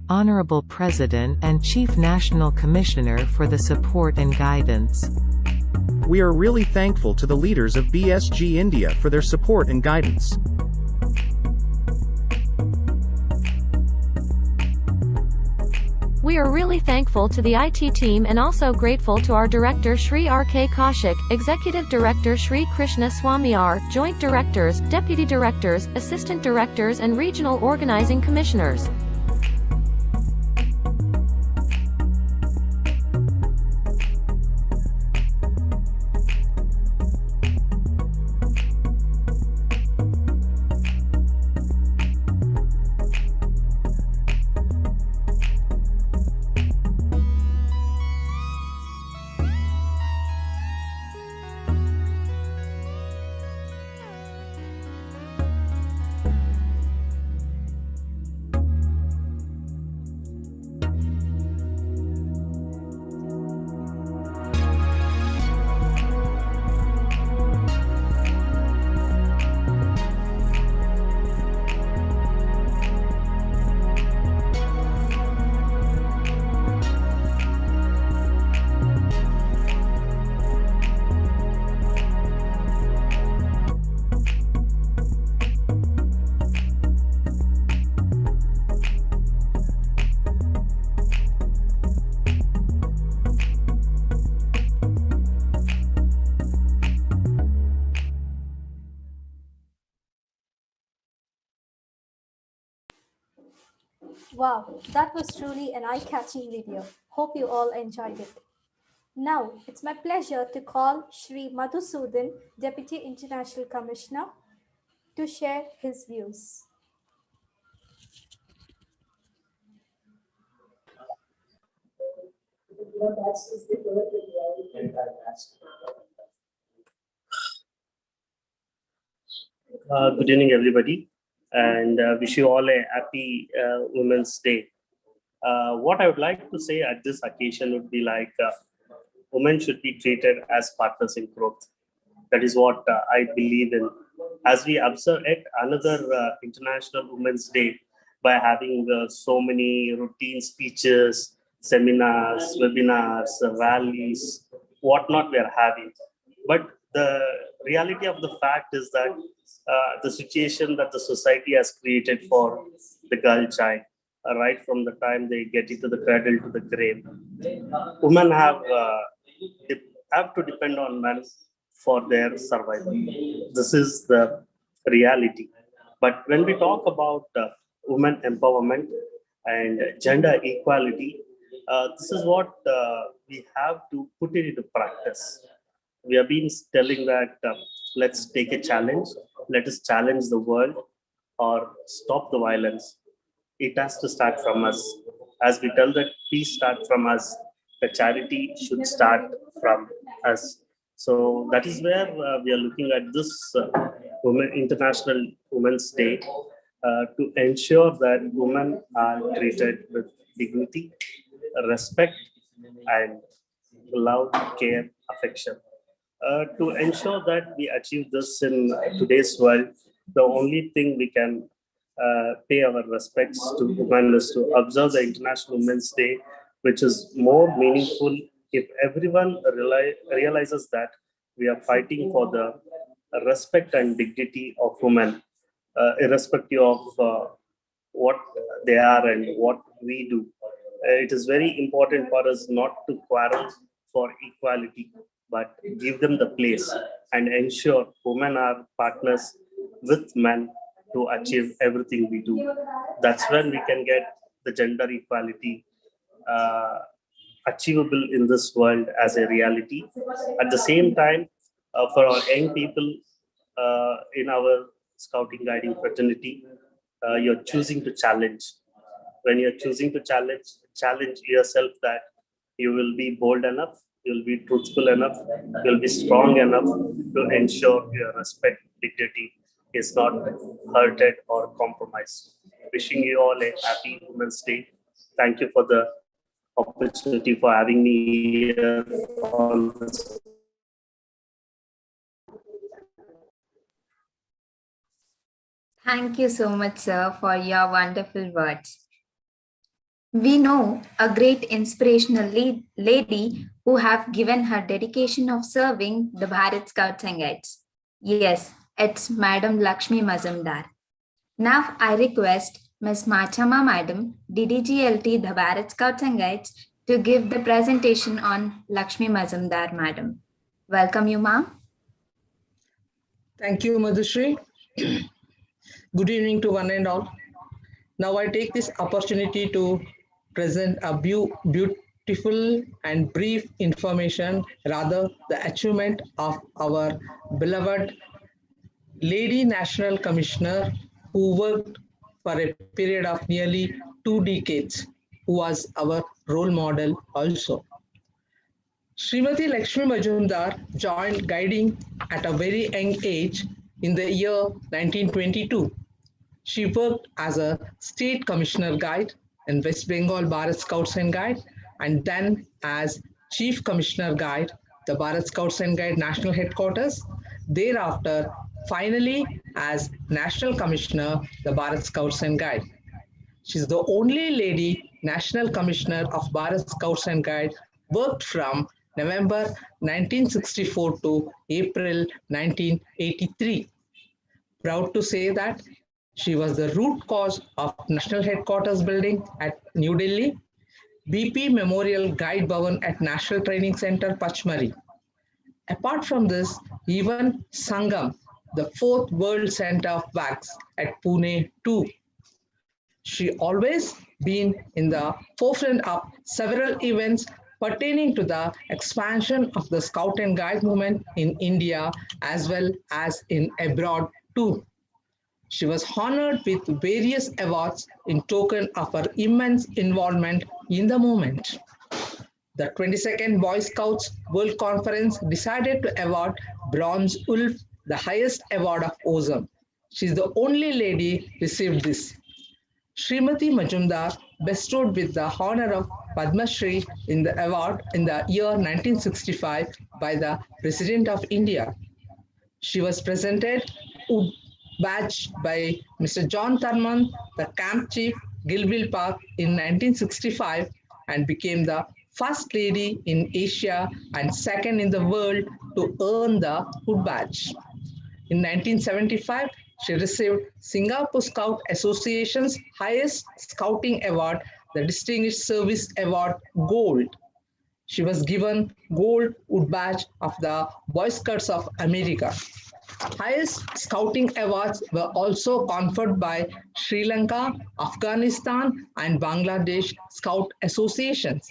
Honorable President and Chief National Commissioner for the support and guidance. We are really thankful to the leaders of BSG India for their support and guidance. We are really thankful to the IT team and also grateful to our Director Shri R.K. Kaushik, Executive Director Shri Krishna Swami R., Joint Directors, Deputy Directors, Assistant Directors and Regional Organizing Commissioners. Wow, that was truly an eye-catching video. Hope you all enjoyed it. Now, it's my pleasure to call Shri Madhusudan, Deputy International Commissioner, to share his views. Good evening, everybody, and wish you all a happy Women's Day. What I would like to say at this occasion would be like women should be treated as partners in growth. That is what I believe in. As we observe at another International Women's Day by having so many routine speeches, seminars, webinars, rallies, whatnot we are having. But the reality of the fact is that the situation that the society has created for the girl child, right from the time they get into the cradle to the grave, women have to depend on men for their survival. This is the reality. But when we talk about women empowerment and gender equality, this is what we have to put it into practice. We have been telling that let's take a challenge, let us challenge the world or stop the violence. It has to start from us. As we tell that peace starts from us, the charity should start from us. So that is where we are looking at this International Women's Day to ensure that women are treated with dignity, respect, and love, care, affection. To ensure that we achieve this in today's world, the only thing we can pay our respects to women is to observe the International Women's Day, which is more meaningful if everyone realizes that we are fighting for the respect and dignity of women, irrespective of what they are and what we do. It is very important for us not to quarrel for equality, but give them the place and ensure women are partners with men to achieve everything we do. That's when we can get the gender equality achievable in this world as a reality. At the same time, for our young people in our scouting guiding fraternity, you're choosing to challenge. When you're choosing to challenge yourself that you will be bold enough, you'll be truthful enough, you'll be strong enough to ensure your respect, dignity is not hurted or compromised. Wishing you all a happy Women's Day. Thank you for the opportunity for having me here on this. Thank you so much, sir, for your wonderful words. We know a great inspirational lady who have given her dedication of serving the Bharat Scouts and Guides. Yes, it's Madam Lakshmi Mazumdar. Now I request Ms. Machama Madam, DDGLT, the Bharat Scouts and Guides, to give the presentation on Lakshmi Mazumdar Madam. Welcome you, ma'am. Thank you, Madhushri. Good evening to one and all. Now I take this opportunity to present a beautiful and brief information, rather the achievement of our beloved Lady National Commissioner who worked for a period of nearly 2 decades, who was our role model also. Srimati Lakshmi Majumdar joined guiding at a very young age in the year 1922. She worked as a state commissioner guide in West Bengal Bharat Scouts and Guide, and then as chief commissioner guide, the Bharat Scouts and Guide national headquarters. Thereafter, finally as national commissioner, the Bharat Scouts and Guide. She's the only lady national commissioner of Bharat Scouts and Guide, worked from November 1964 to April 1983. Proud to say that she was the root cause of National Headquarters building at New Delhi, BP Memorial Guide Bhavan at National Training Center, Pachmari. Apart from this, even Sangam, the fourth world center of wax at Pune too. She always been in the forefront of several events pertaining to the expansion of the Scout and Guide movement in India as well as in abroad too. She was honored with various awards in token of her immense involvement in the movement. The 22nd Boy Scouts World Conference decided to award Bronze Wolf the highest award of ozone. She is the only lady received this. Srimati Majumdar bestowed with the honor of Padma Shri in the award in the year 1965 by the President of India. She was presented badge by Mr. John Thurman, the camp chief, Gilville Park in 1965, and became the first lady in Asia and second in the world to earn the Hood badge. In 1975, she received Singapore Scout Association's highest scouting award, the Distinguished Service Award Gold. She was given Gold Wood Badge of the Boy Scouts of America. Highest scouting awards were also conferred by Sri Lanka, Afghanistan, and Bangladesh Scout Associations.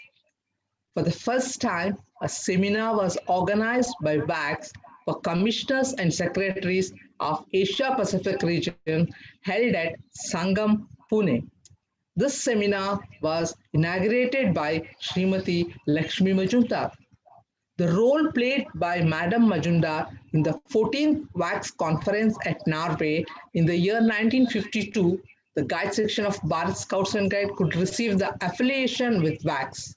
For the first time, a seminar was organized by WACS for commissioners and secretaries of Asia Pacific region held at Sangam, Pune. This seminar was inaugurated by Srimati Lakshmi Majumdar. The role played by Madam Majumdar in the 14th WACS conference at Norway in the year 1952, the guide section of Bharat Scouts and Guide could receive the affiliation with WACS.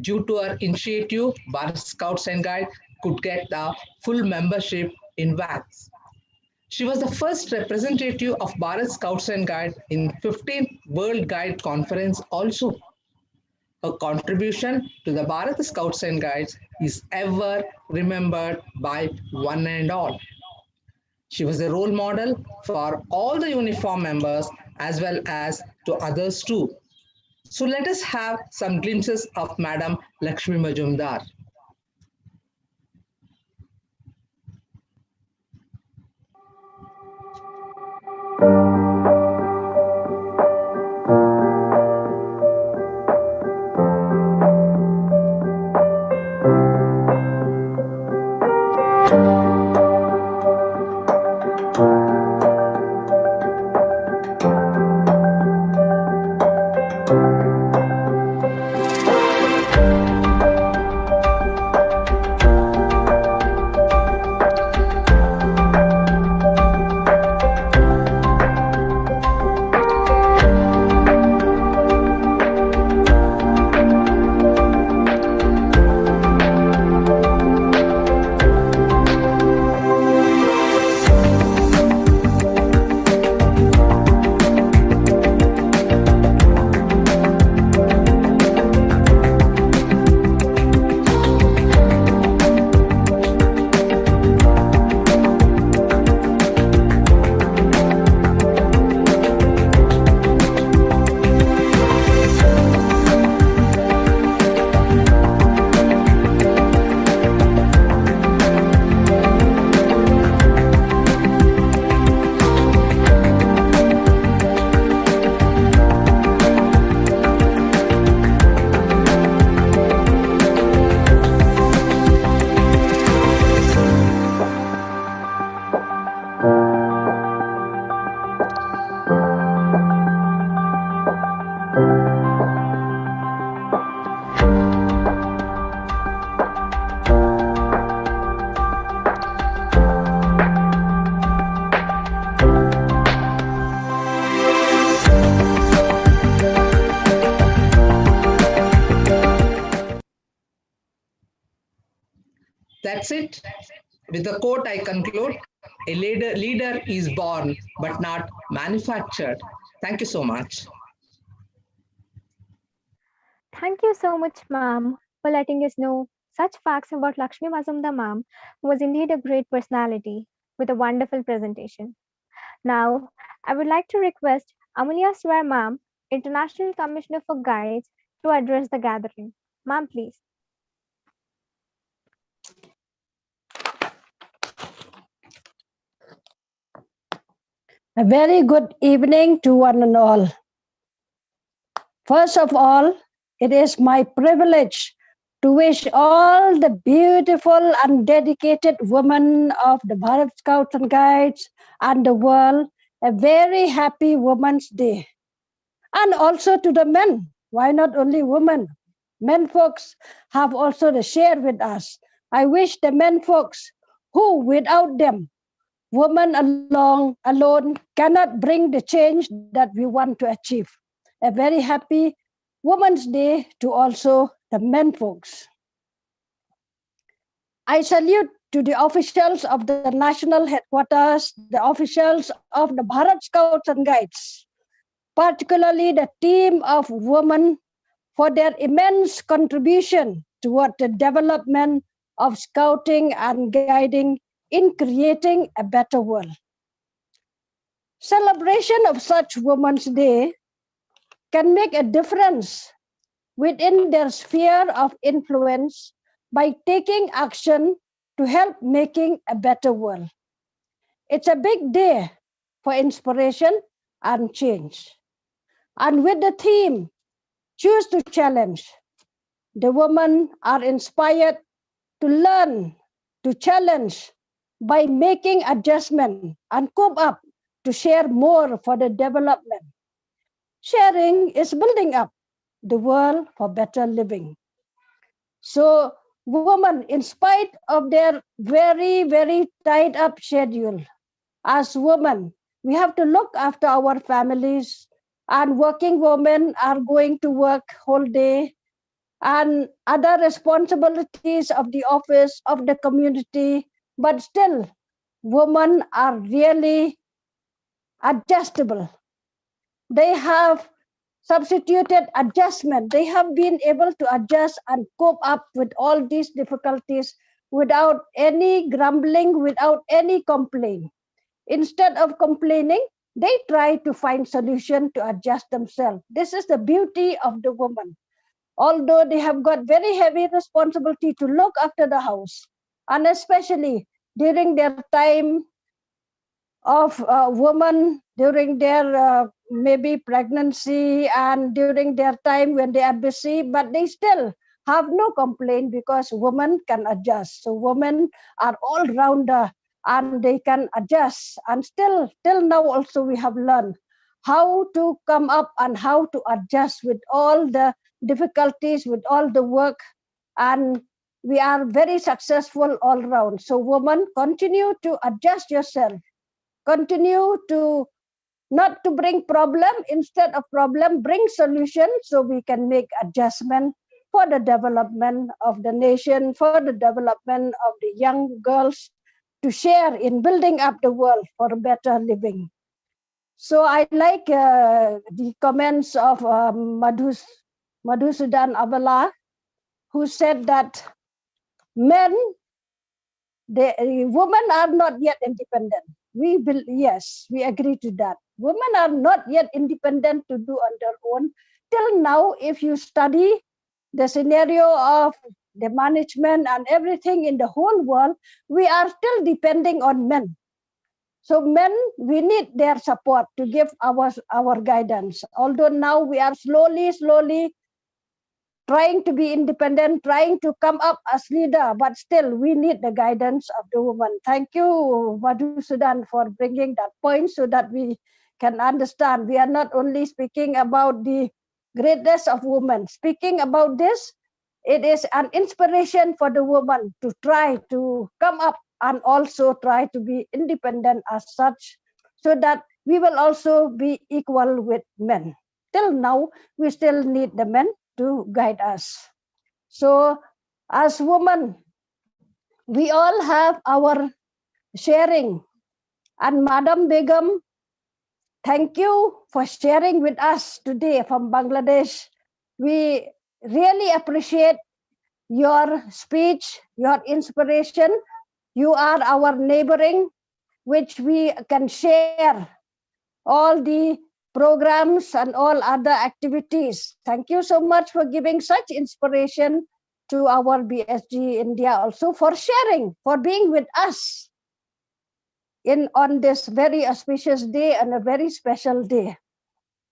Due to her initiative, Bharat Scouts and Guide could get the full membership in WACS. She was the first representative of Bharat Scouts and Guide in 15th World Guide Conference also. Her contribution to the Bharat Scouts and Guides is ever remembered by one and all. She was a role model for all the uniform members as well as to others too. So let us have some glimpses of Madam Lakshmi Majumdar. That's it. With the quote, I conclude: a leader is born but not manufactured. Thank you so much. Thank you so much, ma'am, for letting us know such facts about Lakshmi Mazumdar ma'am, who was indeed a great personality with a wonderful presentation. Now, I would like to request Amulya Swar ma'am, International Commissioner for Guides, to address the gathering. Ma'am, please. A very good evening to one and all. First of all, it is my privilege to wish all the beautiful and dedicated women of the Bharat Scouts and Guides and the world a very happy Women's Day. And also to the men. Why not only women? Men folks have also to share with us. I wish the men folks who without them, women alone cannot bring the change that we want to achieve. A very happy Women's Day to also the men folks. I salute to the officials of the national headquarters, the officials of the Bharat Scouts and Guides, particularly the team of women for their immense contribution toward the development of scouting and guiding in creating a better world. Celebration of such Women's Day can make a difference within their sphere of influence by taking action to help making a better world. It's a big day for inspiration and change. And with the theme, Choose to Challenge, the women are inspired to learn, to challenge by making adjustment and cope up to share more for the development. Sharing is building up the world for better living. So women, in spite of their very, very tied up schedule, as women, we have to look after our families, and working women are going to work whole day and other responsibilities of the office, of the community, but still women are really adjustable. They have substituted adjustment. They have been able to adjust and cope up with all these difficulties without any grumbling, without any complaint. Instead of complaining, they try to find solution to adjust themselves. This is the beauty of the woman. Although they have got very heavy responsibility to look after the house, and especially during their time of women, during their maybe pregnancy and during their time when they are busy, but they still have no complaint because women can adjust. So women are all rounder and they can adjust. And still, till now also we have learned how to come up and how to adjust with all the difficulties, with all the work, and we are very successful all around. So women, continue to adjust yourself, continue to not to bring problem, instead of problem bring solution, so we can make adjustment for the development of the nation, for the development of the young girls, to share in building up the world for better living. So I like the comments of Madhusudan Abala, who said that men, women are not yet independent. Yes, we agree to that. Women are not yet independent to do on their own. Till now, if you study the scenario of the management and everything in the whole world, we are still depending on men. So men, we need their support to give our guidance. Although now we are slowly trying to be independent, trying to come up as leader, but still we need the guidance of the woman. Thank you, Madhusudan, for bringing that point so that we can understand. We are not only speaking about the greatness of women. Speaking about this, it is an inspiration for the woman to try to come up and also try to be independent as such, so that we will also be equal with men. Till now, we still need the men to guide us. So as women, we all have our sharing. And Madam Begum, thank you for sharing with us today from Bangladesh. We really appreciate your speech, your inspiration. You are our neighboring, which we can share all the programs and all other activities. Thank you so much for giving such inspiration to our BSG India, also for sharing, for being with us on this very auspicious day and a very special day.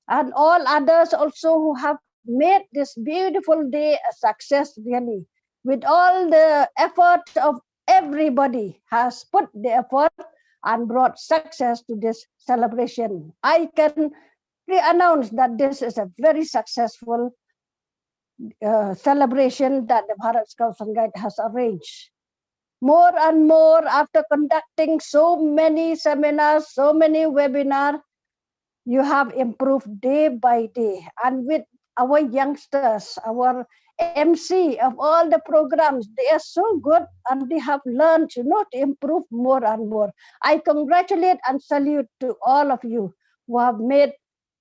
And all others also who have made this beautiful day a success, really, with all the effort of everybody has put the effort and brought success to this celebration. I can pre-announce that this is a very successful celebration that the Bharat Scouts and Guides has arranged. More and more, after conducting so many seminars, so many webinars, you have improved day by day. And with our youngsters, our MC of all the programs, they are so good and they have learned, to improve more and more. I congratulate and salute to all of you who have made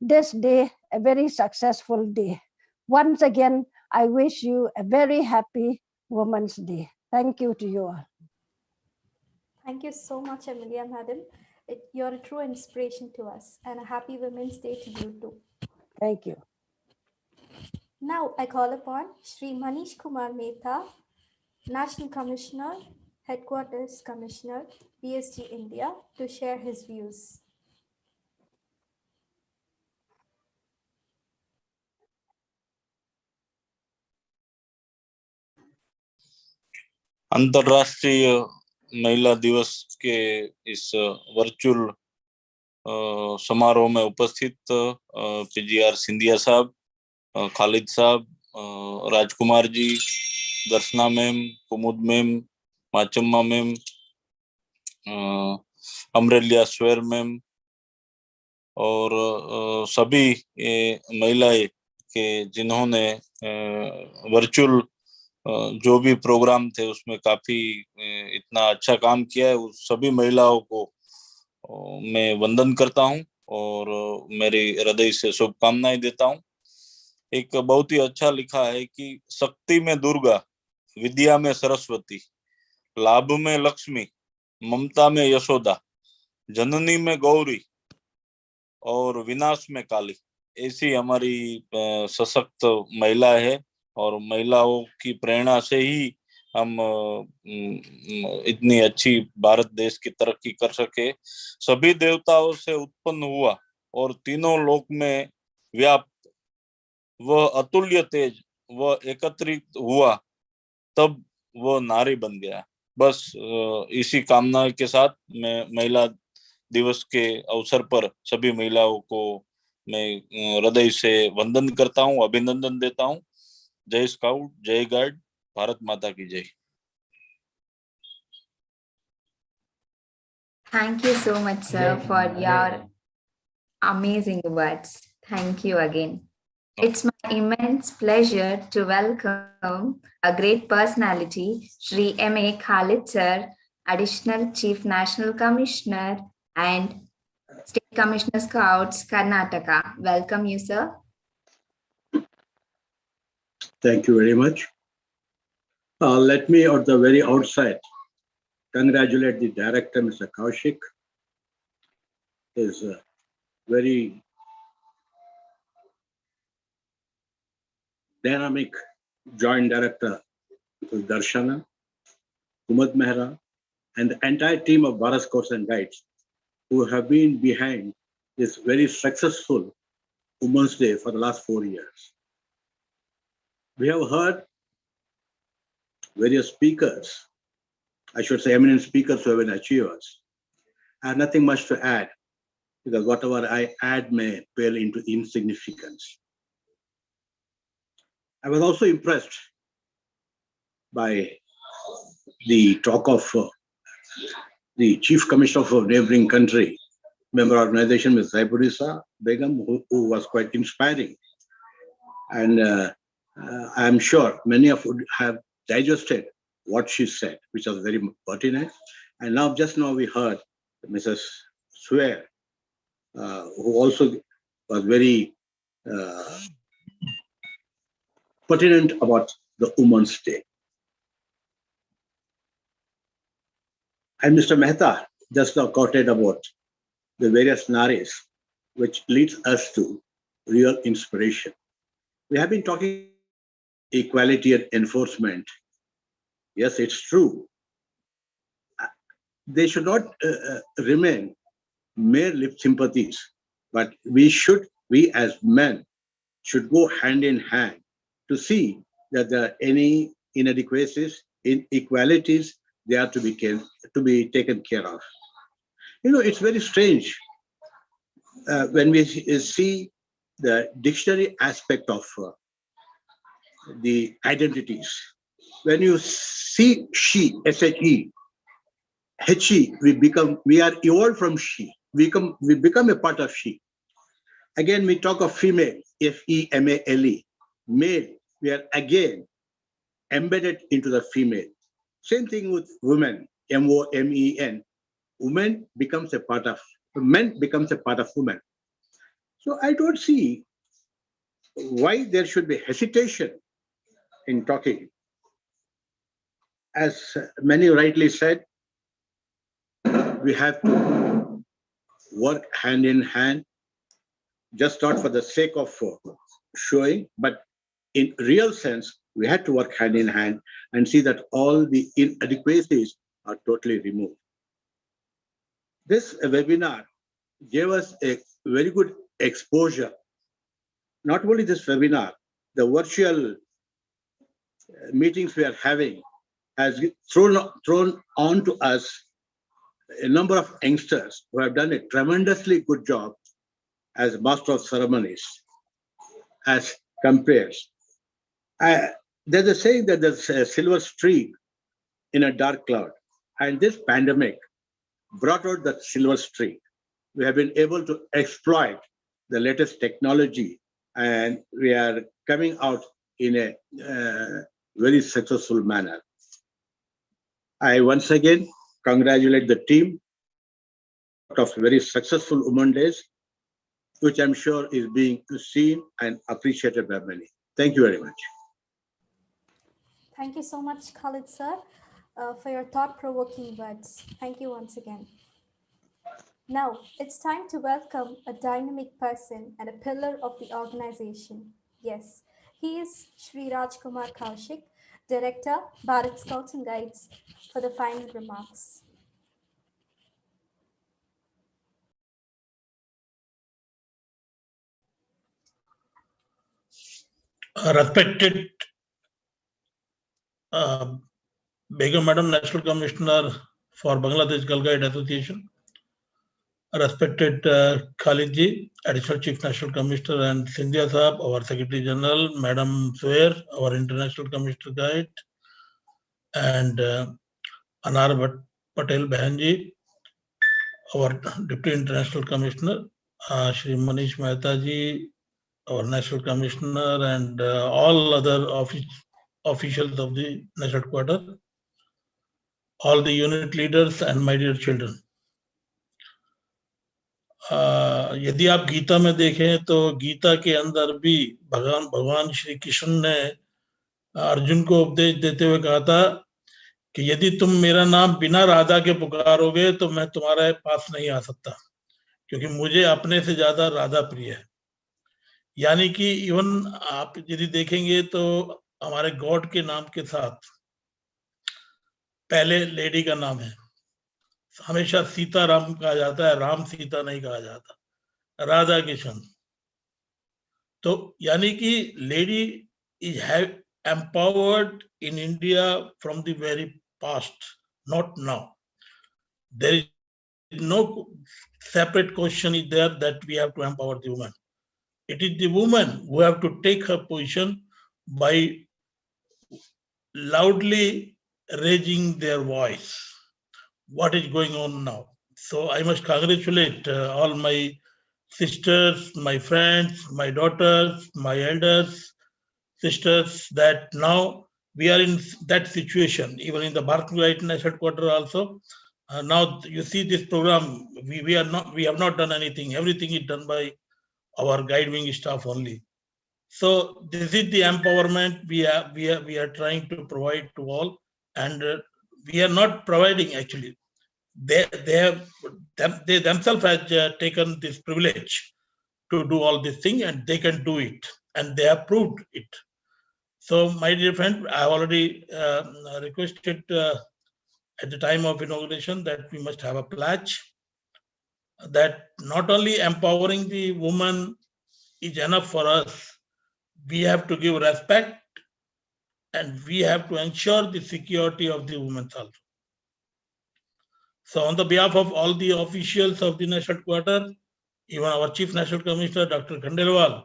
this day a very successful day. Once again, I wish you a very happy Women's Day. Thank you to you all. Thank you so much, Amelia, madam. You're a true inspiration to us, and a happy Women's Day to you too. Thank you. Now I call upon Shri Manish Kumar Mehta, National Commissioner, Headquarters Commissioner, BSG India, to share his views. अंतर्राष्ट्रीय महिला दिवस के इस virtual समारोह में उपस्थित PGR Scindia साहब, खालिद साहब, राजकुमार जी, दर्शना मैम, कुमुद मैम, माचम्मा मैम, अमरेलिया स्वेर मैम और सभी महिलाएं के जिन्होंने वर्चुअल जो भी प्रोग्राम थे उसमें काफी इतना अच्छा काम किया है, उस सभी महिलाओं को मैं वंदन करता हूं और मेरी हृदय से शुभकामनाएं देता हूं। एक बहुत ही अच्छा लिखा है कि शक्ति में दुर्गा, विद्या में सरस्वती, लाभ में लक्ष्मी, ममता में यशोदा, जननी में गौरी और विनाश में काली। ऐसी हमारी सशक्त महिला है और महिलाओं की प्रेरणा से ही हम इतनी अच्छी भारत देश की तरक्की कर सके। सभी देवताओं से उत्पन्न हुआ और तीनों लोक में व्याप्त वह अतुल्य तेज वह एकत्रित हुआ, तब वह नारी बन गया। बस इसी कामना के साथ मैं महिला दिवस के अवसर पर सभी महिलाओं को मैं हृदय से वंदन करता हूं, अभिनंदन देता हूं। जय स्काउट, जय गाइड, भारत माता की जय। Thank you so much, sir, for your amazing words. Thank you again. It's my immense pleasure to welcome a great personality, Shri M.A. Khalid sir, Additional Chief National Commissioner and State Commissioner Scouts, Karnataka. Welcome you, sir. Thank you very much. Let me, at the very outset, congratulate the director, Mr. Kaushik. His very dynamic joint director, Darshana, Kumud Mehra, and the entire team of Bharat Scouts and Guides who have been behind this very successful Women's Day for the last 4 years. We have heard various speakers, I should say eminent speakers who have been achievers. I have nothing much to add because whatever I add may pale into insignificance. I was also impressed by the talk of the Chief Commissioner of a neighboring country, member organization, Ms. Zaipurisa Begum, who was quite inspiring. And I am sure many of you have digested what she said, which was very pertinent. And now, just now we heard Mrs. Swear, who also was very pertinent about the Women's Day. And Mr. Mehta just now quoted about the various naris, which leads us to real inspiration. We have been talking equality and enforcement. Yes, it's true. They should not remain mere lip sympathies, but we as men should go hand in hand to see that there are any inadequacies, inequalities, they are to be taken care of. You know, it's very strange when we see the dictionary aspect of the identities. When you see she, S-H-E, H-E, we are evolved from she. We become a part of she. Again, we talk of female, F-E-M-A-L-E. Male, we are again embedded into the female. Same thing with women, M-O-M-E-N. Men becomes a part of women. So I don't see why there should be hesitation in talking. As many rightly said, we have to work hand in hand, just not for the sake of showing, but in real sense, we had to work hand in hand and see that all the inadequacies are totally removed. This webinar gave us a very good exposure. Not only this webinar, the virtual meetings we are having has thrown on to us a number of youngsters who have done a tremendously good job as master of ceremonies, as compares. There's a saying that there's a silver streak in a dark cloud, and this pandemic brought out that silver streak. We have been able to exploit the latest technology, and we are coming out in a very successful manner. I once again congratulate the team of very successful Women's Days, which I'm sure is being seen and appreciated by many. Thank you very much. Thank you so much, Khalid sir, for your thought-provoking words. Thank you once again. Now, it's time to welcome a dynamic person and a pillar of the organization. Yes, he is Shri Rajkumar Kaushik, Director, Bharat Scouts and Guides, for the final remarks. Respected Begum Madam, National Commissioner for Bangladesh Girl Guide Association, respected Khalid ji, Additional Chief National Commissioner, and Sindhya Saab, our Secretary General, Madam Swear, our International Commissioner Guide, and Anar Patel Bahanji, our Deputy International Commissioner, Shri Manish Mehta ji, our National Commissioner, and all other officials of the National Headquarters, all the unit leaders, and my dear children. यदि आप गीता में देखें तो गीता के अंदर भी भगवान श्री कृष्ण ने अर्जुन को उपदेश देते हुए कहा था कि यदि तुम मेरा नाम बिना राधा के पुकारोगे तो मैं तुम्हारे पास नहीं आ सकता, क्योंकि मुझे अपने से ज्यादा राधा प्रिय है। यानी कि इवन आप यदि देखेंगे तो हमारे गॉड के नाम के साथ पहले लेडी का नाम है। हमेशा सीता राम कहा जाता है, राम सीता नहीं कहा जाता, राधा कृष्ण। तो यानी कि lady is have empowered in India from the very past, not now. There is no separate question is there that we have to empower the woman. It is the woman who have to take her position by loudly raising their voice. What is going on now? So I must congratulate all my sisters, my friends, my daughters, my elders, sisters, that now we are in that situation, even in the Bharat International Headquarters also. Now you see this program, we have not done anything. Everything is done by our guide wing staff only. So this is the empowerment we are trying to provide to all, and we are not providing actually. They themselves have taken this privilege to do all this thing, and they can do it, and they have proved it. So my dear friend, I have already requested at the time of inauguration that we must have a pledge that not only empowering the woman is enough for us, we have to give respect and we have to ensure the security of the women also. So on the behalf of all the officials of the National Headquarters, even our Chief National Commissioner, Dr. Khandelwal,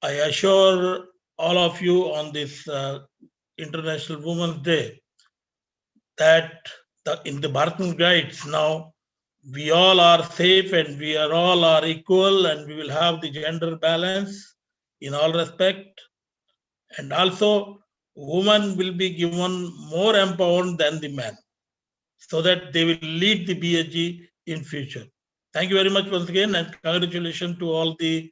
I assure all of you on this International Women's Day that in the Bharat Guides now, we all are safe and we are all are equal, and we will have the gender balance in all respect. And also, women will be given more empowerment than the men, so that they will lead the BSG in future. Thank you very much once again, and congratulations to all the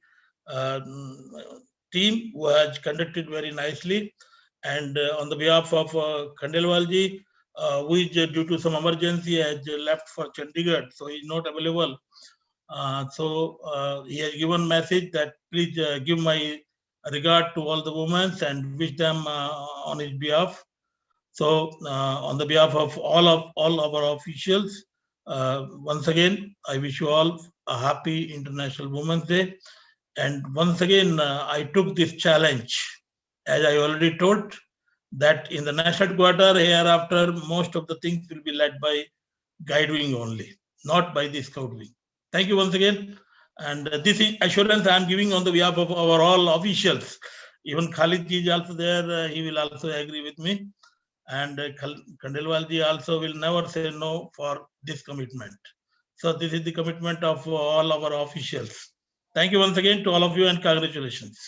team who has conducted very nicely. And on the behalf of Khandelwalji, who is due to some emergency has left for Chandigarh, so he is not available. So he has given message that please give my regard to all the women and wish them on his behalf. So on the behalf of all our officials, once again, I wish you all a happy International Women's Day. And once again, I took this challenge, as I already told, that in the National Headquarters hereafter, most of the things will be led by guide wing only, not by the scout wing. Thank you once again. And this is assurance I am giving on the behalf of our all officials. Even Khalid ji is also there. He will also agree with me. And Khandelwal ji also will never say no for this commitment. So this is the commitment of all our officials. Thank you once again to all of you, and congratulations.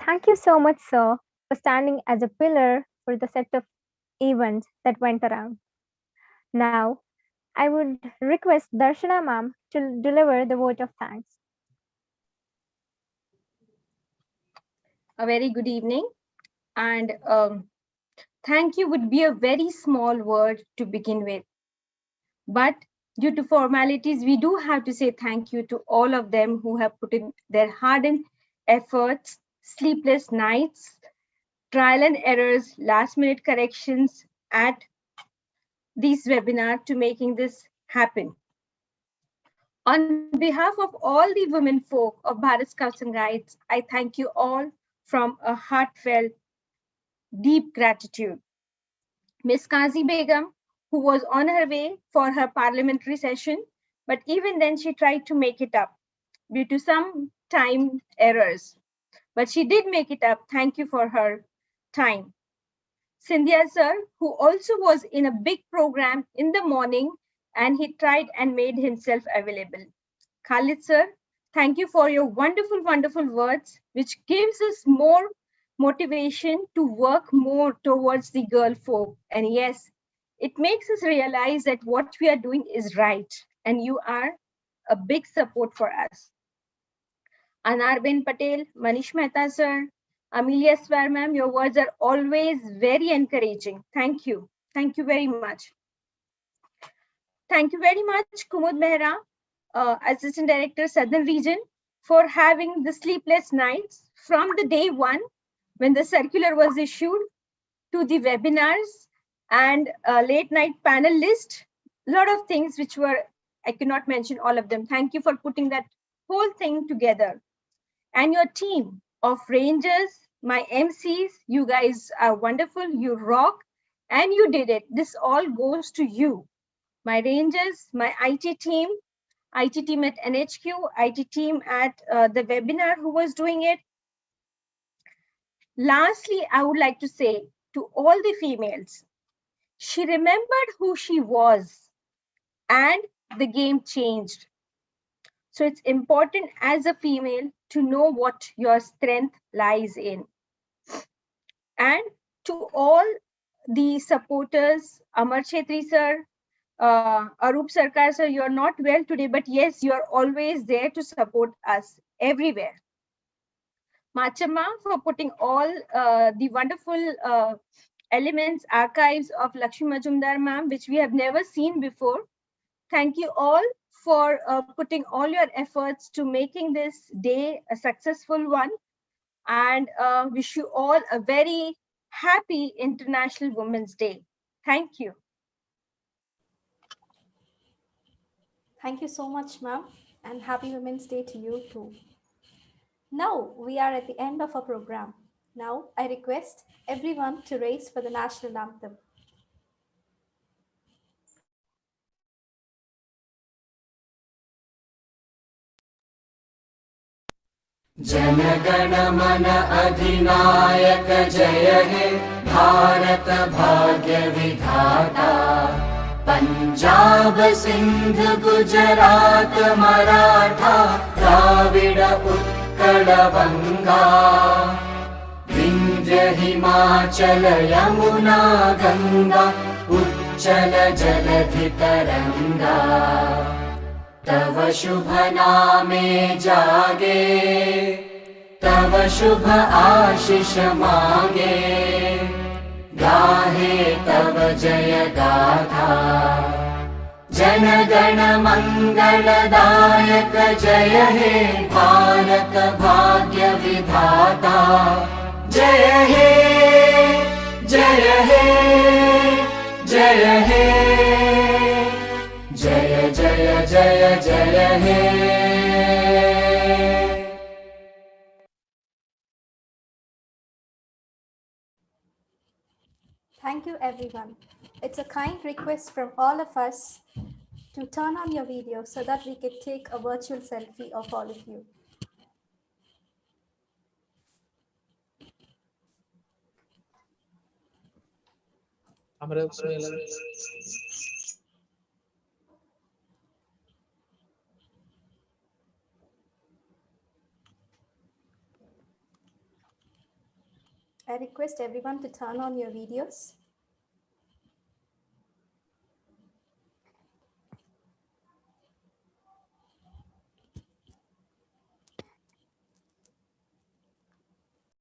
Thank you so much, sir, for standing as a pillar for the set of events that went around. Now, I would request Darshana ma'am to deliver the vote of thanks. A very good evening, and thank you would be a very small word to begin with. But due to formalities, we do have to say thank you to all of them who have put in their hardened efforts, sleepless nights, trial and errors, last minute corrections at this webinar to making this happen. On behalf of all the women folk of Bharat Scouts and Guides, I thank you all from a heartfelt, deep gratitude. Ms. Kazi Begum, who was on her way for her parliamentary session, but even then she tried to make it up due to some time errors. But she did make it up. Thank you for her time. Sindhya sir, who also was in a big program in the morning, and he tried and made himself available. Khalid sir, thank you for your wonderful, wonderful words, which gives us more motivation to work more towards the girl folk. And yes, it makes us realize that what we are doing is right. And you are a big support for us. Anarbin Patel, Manish Mehta sir, Amelia Swar ma'am, your words are always very encouraging. Thank you. Thank you very much. Thank you very much, Kumud Mehra, Assistant Director, Southern Region, for having the sleepless nights from the day one when the circular was issued to the webinars and late night panel list, a lot of things which were, I cannot mention all of them. Thank you for putting that whole thing together. And your team of Rangers, my MCs, you guys are wonderful, you rock, and you did it. This all goes to you. My Rangers, my IT team at NHQ, IT team at the webinar who was doing it. Lastly, I would like to say to all the females, she remembered who she was and the game changed. So it's important as a female to know what your strength lies in. And to all the supporters, Amar Chetri sir, Arup Sarkar sir, you are not well today, but yes, you are always there to support us everywhere. Machama for putting all the wonderful elements, archives of Lakshmi Majumdar ma'am, which we have never seen before. Thank you all for putting all your efforts to making this day a successful one, and wish you all a very happy International Women's Day. Thank you. Thank you so much, ma'am, and happy Women's Day to you too. Now we are at the end of our program. Now I request everyone to raise for the national anthem. जनगण मन अधिनायक जय हे भारत भाग्य विधाता पंजाब सिंध गुजरात मराठा द्राविड उत्कल बंगा विंध्य हिमाचल यमुना गंगा उच्चल जलधि तरंगा तव शुभ नामे जागे तव शुभ आशीष मांगे गाहे तव जय गाथा जन गण मंगलदायक जय हे भारत भाग्य विधाता जय हे जय हे जय हे जय जय जय जय हे Thank you, everyone. It's a kind request from all of us to turn on your video so that we can take a virtual selfie of all of you. I request everyone to turn on your videos.